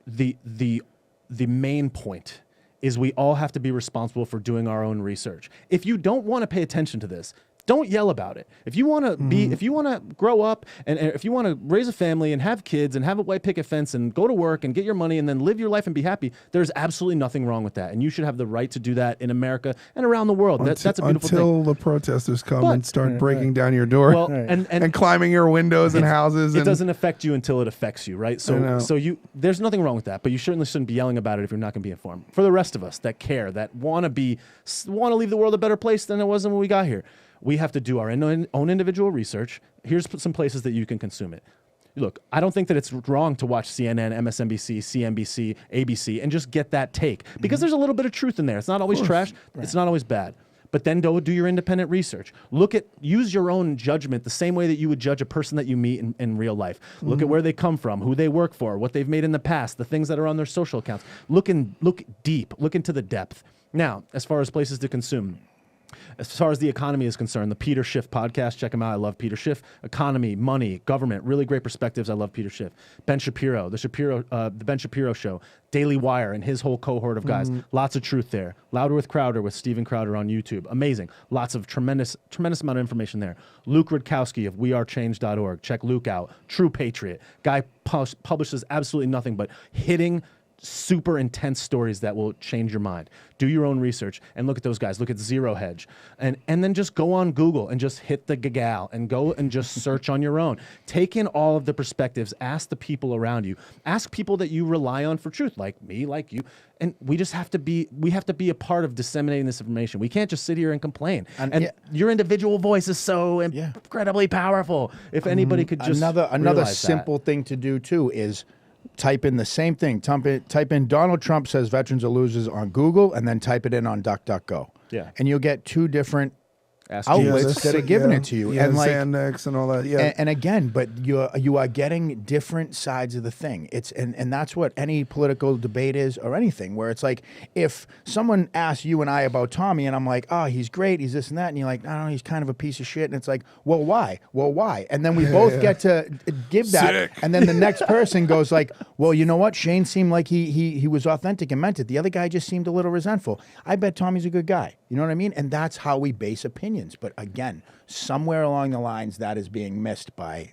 the main point is we all have to be responsible for doing our own research. If you don't want to pay attention to this, don't yell about it. If you want to if you want to grow up and if you want to raise a family and have kids and have a white picket fence and go to work and get your money and then live your life and be happy, there's absolutely nothing wrong with that. And you should have the right to do that in America and around the world. That's a beautiful thing. Until the protesters come But- and start breaking down your door, Well, and climbing your windows and houses. It and doesn't affect you until it affects you, right? know. So there's nothing wrong with that, but you certainly shouldn't be yelling about it if you're not going to be informed. For the rest of us that care, that want to leave the world a better place than it was when we got here, we have to do our own individual research. Here's some places that you can consume it. Look, I don't think that it's wrong to watch CNN, MSNBC, CNBC, ABC, and just get that take, because there's a little bit of truth in there. It's not always trash. Right. It's not always bad. But then go do your independent research. Use your own judgment the same way that you would judge a person that you meet in real life. Look at where they come from, who they work for, what they've made in the past, the things that are on their social accounts. Look deep, look into the depth. Now, as far as places to consume, as far as the economy is concerned, the Peter Schiff podcast, check him out. I love Peter Schiff. Economy, money, government, really great perspectives. I love Peter Schiff. Ben Shapiro, the Ben Shapiro Show, Daily Wire, and his whole cohort of guys. Lots of truth there. Louder with Crowder with Steven Crowder on YouTube. Amazing. Lots of tremendous amount of information there. Luke Rudkowski of wearechange.org. Check Luke out. True patriot. Guy publishes absolutely nothing but hitting super intense stories that will change your mind. Do your own research and look at those guys. Look at Zero Hedge, and then just go on Google and just hit the gagal and go and just search on your own. Take in all of the perspectives. Ask the people around you. Ask people that you rely on for truth, like me, like you. And we have to be a part of disseminating this information. We can't just sit here and complain. And your individual voice is so incredibly powerful. If anybody could just another simple thing to do too is type in the same thing. Type in Donald Trump says veterans are losers on Google, and then type it in on DuckDuckGo. Yeah. And you'll get two different outlets that are giving it to you. Yeah, and like Zandex and all that. Yeah. And again, but you are getting different sides of the thing. It's and that's what any political debate is, or anything, where it's like if someone asks you and I about Tommy, and I'm like, oh, he's great, he's this and that, and you're like, I don't know, he's kind of a piece of shit, and it's like, well, why? Well, why? And then we both get to give that, Sick. and then the next person goes like, well, you know what? Shane seemed like he was authentic and meant it. The other guy just seemed a little resentful. I bet Tommy's a good guy. You know what I mean? And that's how we base opinions. But again, somewhere along the lines, that is being missed by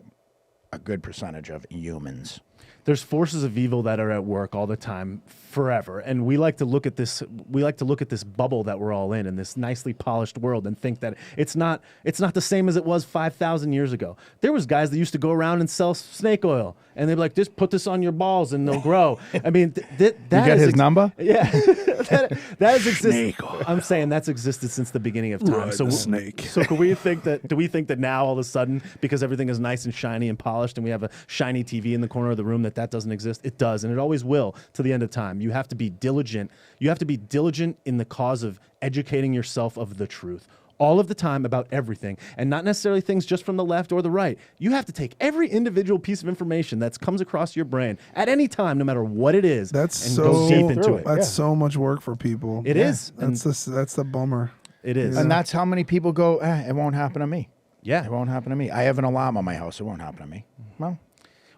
a good percentage of humans. There's forces of evil that are at work all the time, forever, and we like to look at this. We like to look at this bubble that we're all in this nicely polished world, and think that it's not the same as it was 5,000 years ago. There was guys that used to go around and sell snake oil, and they'd be like, "Just put this on your balls, and they'll grow." I mean, that You get his number? Yeah, that has existed. Snake oil. I'm saying that's existed since the beginning of time. Ride So the snake. So do we think that now all of a sudden, because everything is nice and shiny and polished, and we have a shiny TV in the corner of the room, that doesn't exist? It does, and it always will to the end of time. You have to be diligent. You have to be diligent in the cause of educating yourself of the truth all of the time about everything, and not necessarily things just from the left or the right. You have to take every individual piece of information that comes across your brain at any time, no matter what it is, That's and so go deep into it. That's so much work for people. It is. That's the bummer. It is. And that's how many people go, it won't happen to me. Yeah. It won't happen to me. I have an alarm on my house. It won't happen to me. Well,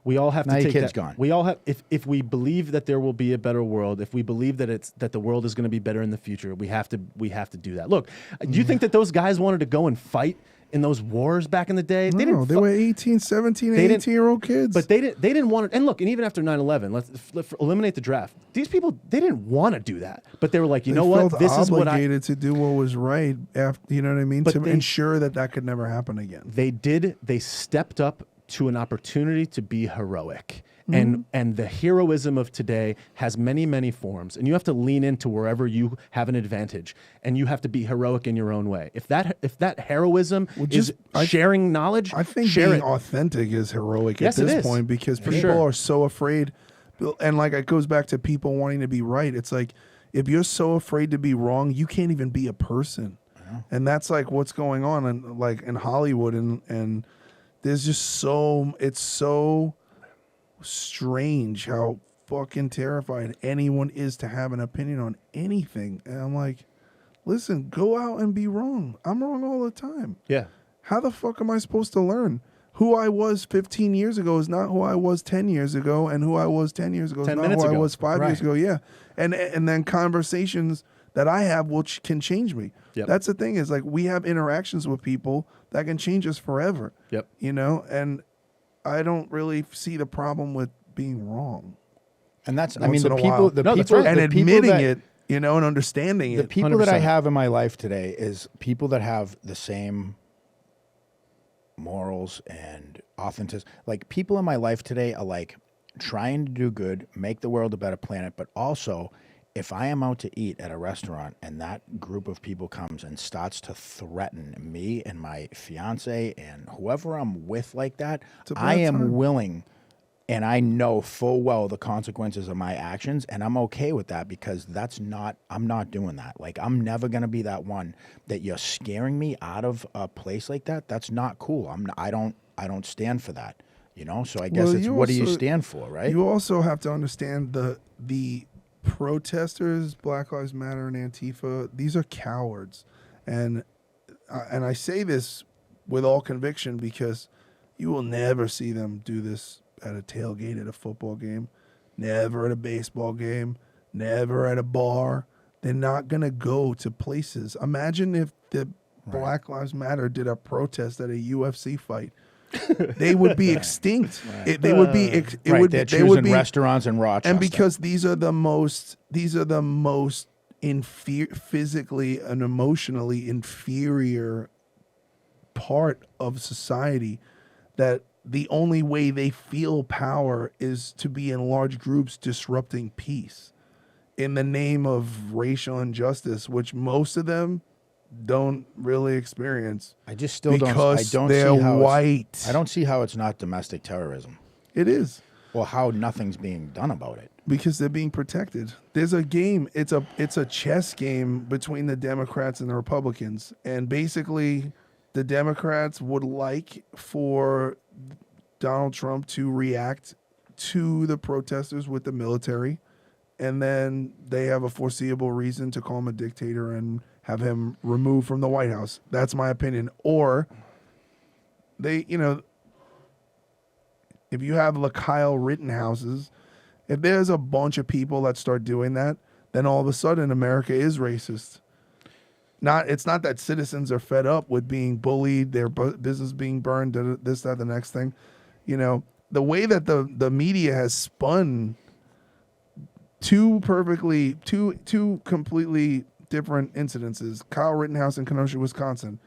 We all have now to your take kid's that. gone. We all have. If we believe that there will be a better world, if we believe that the world is going to be better in the future, we have to do that. Look, do you think that those guys wanted to go and fight in those wars back in the day? No, they were 18, 17, They didn't- 18-year-old kids. But they didn't want to. And look, and even after 9/11, let's eliminate the draft. These people, they didn't want to do that, but they were like, you know what? Felt This is what I. obligated to do what was right. After, you know what I mean? But To they- ensure that could never happen again. They did. They stepped up to an opportunity to be heroic. And the heroism of today has many forms, and you have to lean into wherever you have an advantage, and you have to be heroic in your own way. If that heroism is sharing knowledge, I think share being it. authentic is heroic Yes, at it this is. point, because people sure. are so afraid. And like it goes back to people wanting to be right. It's like if you're so afraid to be wrong, you can't even be a person. And that's like what's going on in Hollywood, and there's just it's so strange how fucking terrified anyone is to have an opinion on anything. And I'm like, listen, go out and be wrong. I'm wrong all the time. Yeah. How the fuck am I supposed to learn? Who I was 15 years ago is not who I was 10 years ago, and who I was 10 years ago is 10 not minutes who I ago. was 5 years ago. Yeah. And then conversations that I have can change me. Yep. That's the thing, is like we have interactions with people that can change us forever. Yep. You know, and I don't really see the problem with being wrong. and that's, I Once mean, the in a people, while. the No, that's people, right. And the people admitting that, it, you know, and understanding the it. people that I 100%. have in my life today is people that have the same morals and authenticity. Like people in my life today are like trying to do good, make the world a better planet, but also if I am out to eat at a restaurant and that group of people comes and starts to threaten me and my fiance and whoever I'm with like that, a bad I am time. willing, and I know full well the consequences of my actions, and I'm okay with that because I'm not doing that. Like I'm never gonna be that one that you're scaring me out of a place like that. That's not cool. I don't stand for that. You know, so I guess Well, it's you what do you also- stand for, right? You also have to understand the protesters, Black Lives Matter and Antifa. These are cowards, and I say this with all conviction because you will never see them do this at a tailgate at a football game, never at a baseball game, never at a bar. They're not gonna go to places. Imagine if the Black Lives Matter did a protest at a UFC fight. They would be extinct. They would be. It Right, would. they're They would choosing be restaurants in Rochester. and because these are the most physically and emotionally inferior part of society, that the only way they feel power is to be in large groups disrupting peace in the name of racial injustice, which most of them don't really experience I just still don't. I because don't they're see how white. I don't see how it's not domestic terrorism, It is. or how nothing's being done about it. Because they're being protected. There's a game. It's a chess game between the Democrats and the Republicans, and basically, the Democrats would like for Donald Trump to react to the protesters with the military, and then they have a foreseeable reason to call him a dictator and have him removed from the White House. That's my opinion. Or they, if you have Kyle Rittenhouses, if there's a bunch of people that start doing that, then all of a sudden America is racist. It's not that citizens are fed up with being bullied, their business being burned, this, that, the next thing. the way that the media has spun two completely different incidences. Kyle Rittenhouse in Kenosha, Wisconsin,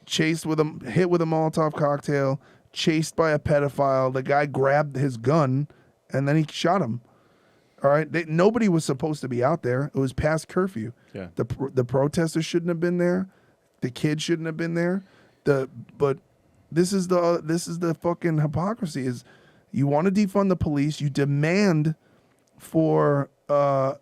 hit with a Molotov cocktail, chased by a pedophile. The guy grabbed his gun and then he shot him. All right, nobody was supposed to be out there. It was past curfew. Yeah. The protesters shouldn't have been there. The kids shouldn't have been there. But this is the fucking hypocrisy. Is you want to defund the police? You demand for a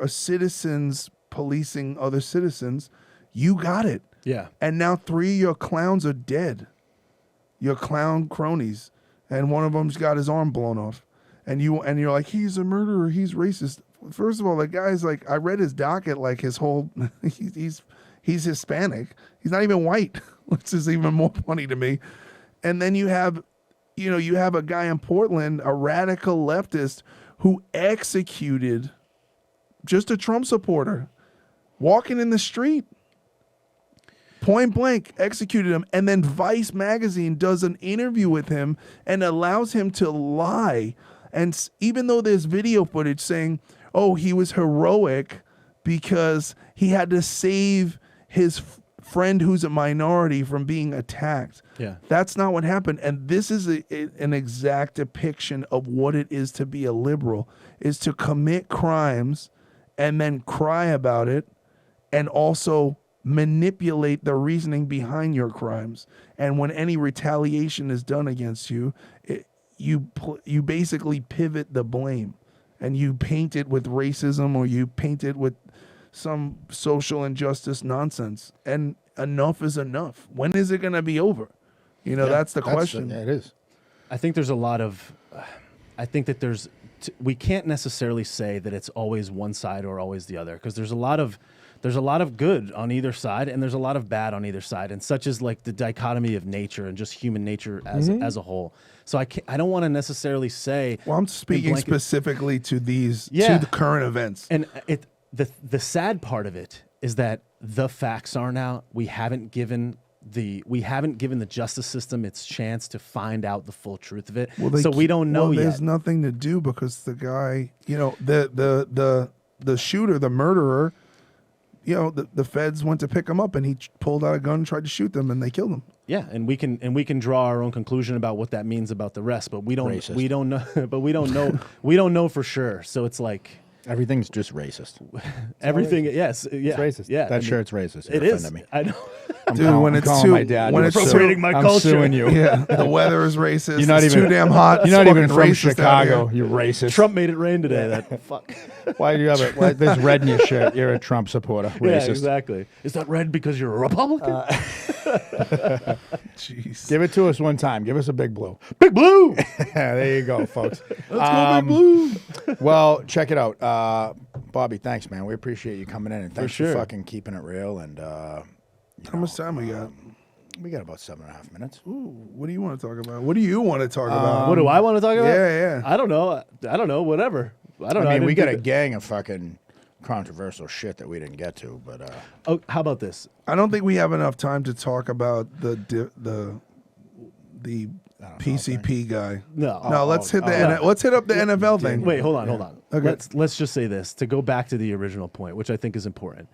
citizens policing other citizens. You got it. Yeah. And now 3 of your clowns are dead. Your clown cronies, and one of them's got his arm blown off. And you're like, he's a murderer, he's racist. First of all, the guy's like, I read his docket, like his whole, he's Hispanic. He's not even white, which is even more funny to me. And then you have a guy in Portland, a radical leftist, who executed just a Trump supporter, walking in the street. Point blank, executed him. And then Vice magazine does an interview with him and allows him to lie. And even though there's video footage saying, oh, he was heroic because he had to save his friend who's a minority from being attacked. Yeah. That's not what happened. And this is an exact depiction of what it is to be a liberal, is to commit crimes and then cry about it and also manipulate the reasoning behind your crimes. And when any retaliation is done against you, you basically pivot the blame and you paint it with racism or you paint it with some social injustice nonsense. And enough is enough. When is it going to be over? That's the question. Yeah, it is. I think there's a lot of, we can't necessarily say that it's always one side or always the other, because there's a lot of good on either side and there's a lot of bad on either side, and such as like the dichotomy of nature and just human nature as a whole. So I don't want to necessarily say. Well, I'm speaking specifically to to the current events. And the sad part of it is that the facts aren't out. We haven't given the justice system its chance to find out the full truth of it. So we don't know yet. There's nothing to do because the guy, the shooter, the murderer, the feds went to pick him up and he pulled out a gun, tried to shoot them, and they killed him. Yeah, and we can draw our own conclusion about what that means about the rest, but we don't know but we don't know for sure. So it's like everything's just racist. Everything, yes, yeah, it's racist. Yeah, that shirt's racist. It is. Me. I know. When it's appropriating my culture. I'm suing you. Yeah, the weather is racist. You're not it's even too damn hot. You're not even fucking from racist Chicago. You racist. Trump made it rain today. That fuck. Why do you have it? Why, there's red in your shirt. You're a Trump supporter. Racist. Yeah, exactly. Is that red because you're a Republican? Jeez. Give it to us one time. Give us a big blue. Big blue. There you go, folks. Let's go big blue. Well, check it out. Bobby, thanks, man. We appreciate you coming in, and thanks sure. for fucking keeping it real. And how much time we got? We got about 7.5 minutes. Ooh, what do you want to talk about? What do you want to talk about? What do I want to talk about? Yeah. I don't know. Whatever. I don't know. I mean, we got a gang of fucking controversial shit that we didn't get to, but oh, how about this? I don't think we have enough time to talk about the PCP guy. No. Let's hit up the NFL thing. Wait, hold on. Okay. Let's just say this to go back to the original point, which I think is important.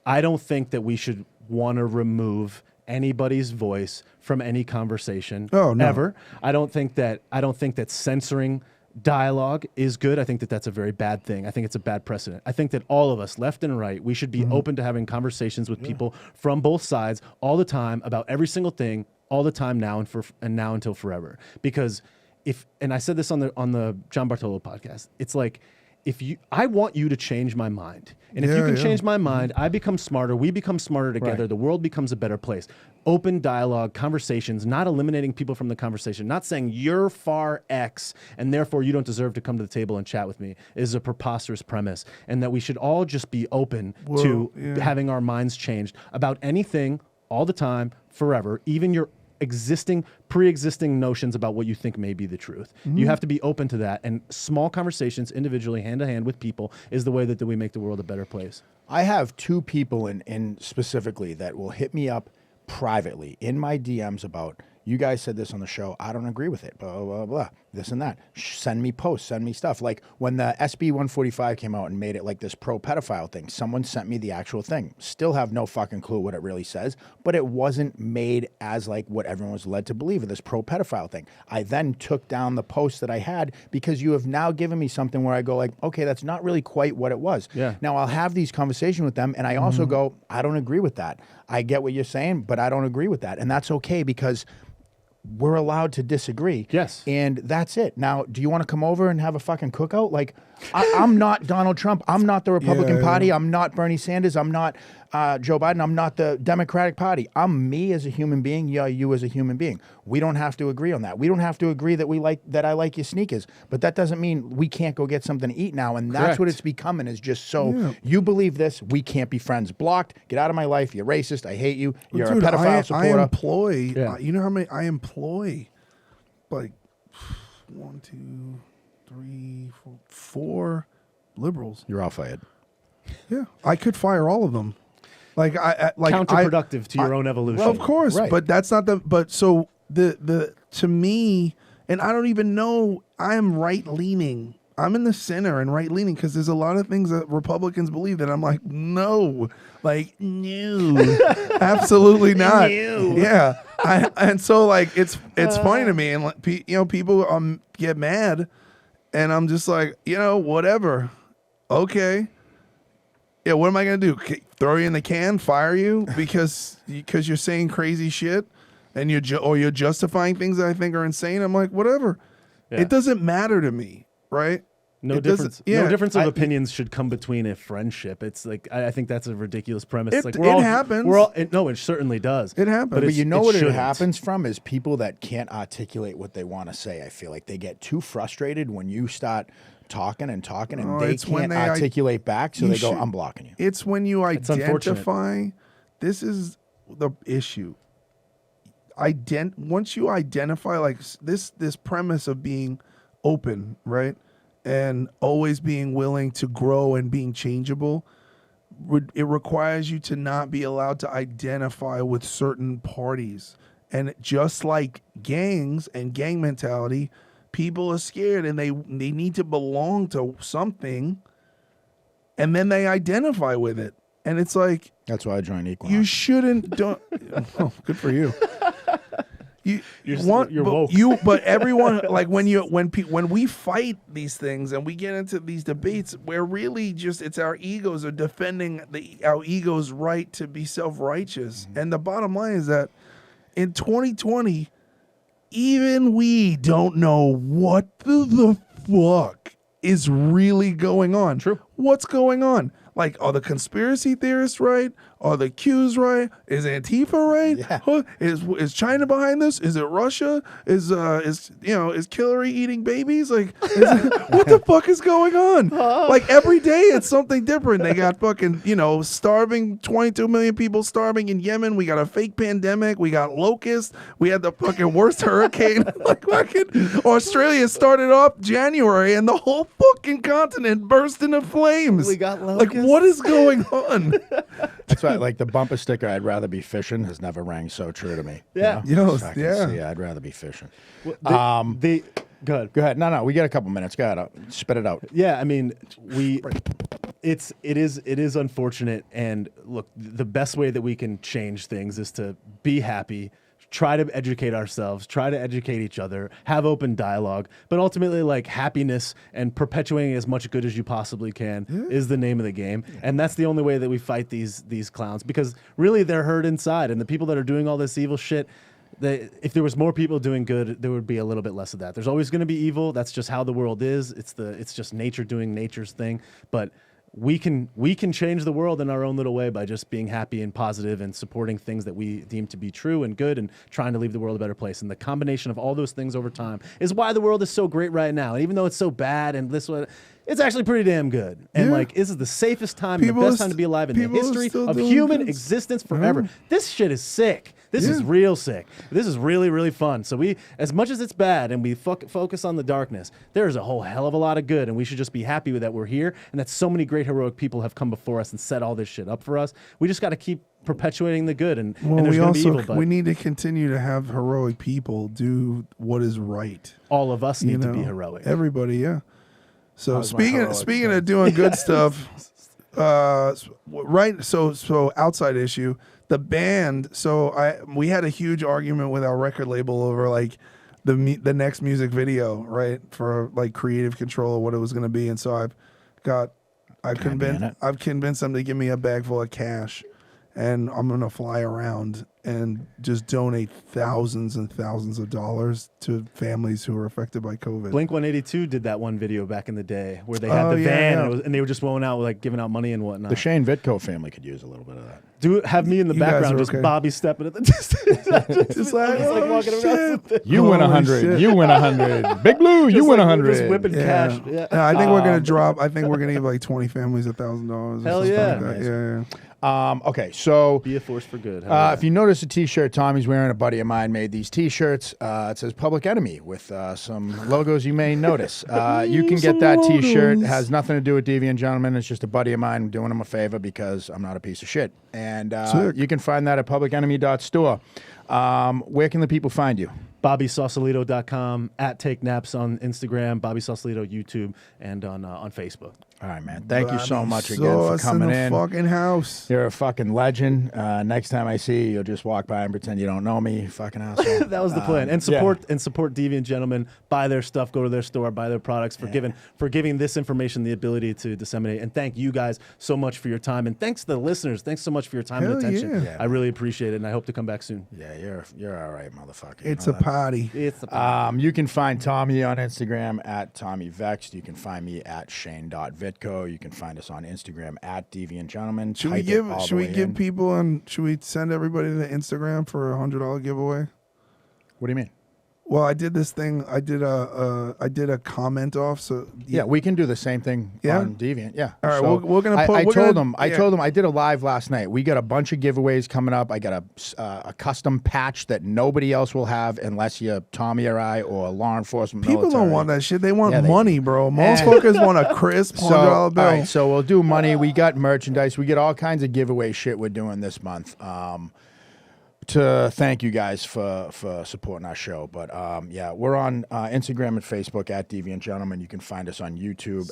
I don't think that we should want to remove anybody's voice from any conversation. Oh, no. Ever. I don't think that censoring dialogue is good. I think that that's a very bad thing. I think it's a bad precedent. I think that all of us, left and right, we should be open to having conversations with people from both sides all the time about every single thing, all the time now and now until forever. Because and I said this on the John Bartolo podcast, it's like, I want you to change my mind. And if you can change my mind, I become smarter, we become smarter together, Right. the world becomes a better place. Open dialogue, conversations, not eliminating people from the conversation, not saying you're far X and therefore you don't deserve to come to the table and chat with me is a preposterous premise. And that we should all just be open to having our minds changed about anything all the time, forever, even your pre-existing notions about what you think may be the truth. You have to be open to that, and small conversations individually, hand to hand with people, is the way that we make the world a better place. I have two people in specifically that will hit me up privately in my DMs about, you guys said this on the show. I don't agree with it. Blah, blah, blah, blah. This and that. Send me posts. Send me stuff. Like when the SB 145 came out and made it like this pro-pedophile thing, someone sent me the actual thing. Still have no fucking clue what it really says, but it wasn't made as like what everyone was led to believe of this pro-pedophile thing. I then took down the post that I had because you have now given me something where I go like, okay, that's not really quite what it was. Yeah. Now I'll have these conversations with them and I also go, I don't agree with that. I get what you're saying, but I don't agree with that. And that's okay because we're allowed to disagree. Yes. And that's it. Now, do you want to come over and have a fucking cookout? Like, I'm not Donald Trump. I'm not the Republican Party. I'm not Bernie Sanders. I'm not Joe Biden. I'm not the Democratic Party. I'm me as a human being. Yeah, you as a human being. We don't have to agree on that. We don't have to agree that I like your sneakers. But that doesn't mean we can't go get something to eat now. And that's what it's becoming is just so you believe this, we can't be friends. Blocked. Get out of my life. You're racist. I hate you. You're Dude, a pedophile supporter. I employ, you know how many I employ? Like 1, 2, 3, 4 liberals. You're all fired. Yeah, I could fire all of them. Like Counterproductive to your own evolution. Well, of course, Right. but that's not the. But so the to me, and I don't even know. I am right leaning. I'm in the center and right leaning because there's a lot of things that Republicans believe that I'm like, no, absolutely not. Yeah, and so like it's funny to me, and like, people get mad, and I'm just like, whatever, okay. Yeah, what am I gonna do? Throw you in the can, fire you because you're saying crazy shit, and you're justifying things that I think are insane. I'm like, whatever. Yeah. It doesn't matter to me, right? No difference. No difference of opinions should come between a friendship. It's like I think that's a ridiculous premise. It happens. No, it certainly does. It happens. But you know what it shouldn't. happens from is people that can't articulate what they want to say. I feel like they get too frustrated when you start talking and they can't articulate back, so they go, I'm blocking you. It's when you identify. This is the issue. Once you identify like this premise of being open, right? And always being willing to grow and being changeable, it requires you to not be allowed to identify with certain parties. And just like gangs and gang mentality, people are scared and they need to belong to something, and then they identify with it. And it's like, that's why I joined Equinox. You shouldn't. Oh, good for you. You're woke. But everyone, like when we fight these things and we get into these debates, we're really it's our egos are defending our ego's right to be self-righteous. Mm-hmm. And the bottom line is that in 2020, even we don't know what the fuck is really going on. True. What's going on? Like, are the conspiracy theorists right? Are the Qs right? Is Antifa right? Yeah. Huh? Is China behind this? Is it Russia? Is Hillary eating babies? Like, what the fuck is going on? Like every day it's something different. They got fucking starving 22 million people starving in Yemen. We got a fake pandemic. We got locusts. We had the fucking worst hurricane. Like fucking Australia started off January and the whole fucking continent burst into flames. We got locusts. Like what is going on? That's why, like the bumper sticker, "I'd rather be fishing," has never rang so true to me. Yeah. Yeah, I'd rather be fishing. Go ahead. Go ahead. No, we got a couple minutes. Go ahead, spit it out. Yeah, I mean, it is unfortunate, and look, the best way that we can change things is to be happy, try to educate ourselves, try to educate each other, have open dialogue, but ultimately like happiness and perpetuating as much good as you possibly can is the name of the game. And that's the only way that we fight these clowns, because really they're hurt inside, and the people that are doing all this evil shit, if there was more people doing good, there would be a little bit less of that. There's always going to be evil. That's just how the world is. It's just nature doing nature's thing. But we can change the world in our own little way by just being happy and positive and supporting things that we deem to be true and good and trying to leave the world a better place. And the combination of all those things over time is why the world is so great right now. And even though it's so bad and this one, it's actually pretty damn good. And like, this is the safest time, the best time to be alive in the history of human existence forever. This shit is sick. This is real sick. This is really, really fun. So we, as much as it's bad and we focus on the darkness, there's a whole hell of a lot of good, and we should just be happy with that we're here and that so many great heroic people have come before us and set all this shit up for us. We just got to keep perpetuating the good, and there's going to be evil. But we need to continue to have heroic people do what is right. all of us need to be heroic. Everybody, yeah. So speaking of doing good stuff, right? So outside issue, the band. So we had a huge argument with our record label over like the next music video, right? For like creative control of what it was going to be, and so I've convinced them to give me a bag full of cash, and I'm going to fly around and just donate thousands and thousands of dollars to families who are affected by COVID. Blink 182 did that one video back in the day where they had the van and they were just going out like giving out money and whatnot. The Shane Vitko family could use a little bit of that. Have me in the background, just Bobby stepping at the distance, just like walking around. You win 100. You win 100. Big Blue, you win 100. Just whipping cash. Yeah. No, I think we're gonna drop. I think we're gonna give like 20 families $1,000. Hell yeah. Like yeah. Okay, so be a force for good. If you notice a T-shirt Tommy's wearing, a buddy of mine made these T-shirts. It says Public Enemy with some logos you may notice. You can get that T-shirt. It has nothing to do with Deviant Gentlemen. It's just a buddy of mine doing him a favor because I'm not a piece of shit. And you can find that at publicenemy.store. Where can the people find you? BobbySausalito.com, at Take Naps on Instagram, Bobby Sausalito YouTube, and on Facebook. All right, man. Thank you so much again for coming in. Fucking house. You're a fucking legend. Next time I see you, you'll just walk by and pretend you don't know me, you fucking asshole. That was the plan. And support Deviant Gentlemen. Buy their stuff. Go to their store. Buy their products. For giving this information the ability to disseminate. And thank you guys so much for your time. And thanks to the listeners. Thanks so much for your time and attention. Yeah. I really appreciate it, and I hope to come back soon. Yeah, you're all right, motherfucker. It's a party. It's a party. You can find Tommy on Instagram at Tommy Vexed. You can find me at Shane.Vitko. You can find us on Instagram at Deviant Gentlemen. Should we send everybody to Instagram for $100 giveaway? What do you mean? Well, I did this thing. I did a comment off. So yeah, we can do the same thing on Deviant. Yeah. All right. So we're gonna. I told them. I did a live last night. We got a bunch of giveaways coming up. I got a custom patch that nobody else will have unless you're Tommy or I or law enforcement. People military. don't want that shit. They want money, bro. Most fuckers want a crisp $100 bill. All right, so we'll do money. We got merchandise. We get all kinds of giveaway shit we're doing this month. To thank you guys for supporting our show. But we're on Instagram and Facebook at Deviant Gentlemen. You can find us on YouTube,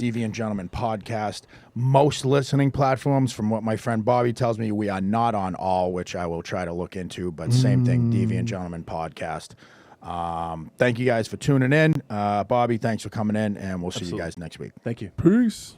Deviant Gentlemen Podcast. Most listening platforms, from what my friend Bobby tells me, we are not on all, which I will try to look into, but same thing, Deviant Gentlemen Podcast. Thank you guys for tuning in. Bobby, thanks for coming in, and we'll see you guys next week. Thank you. Peace.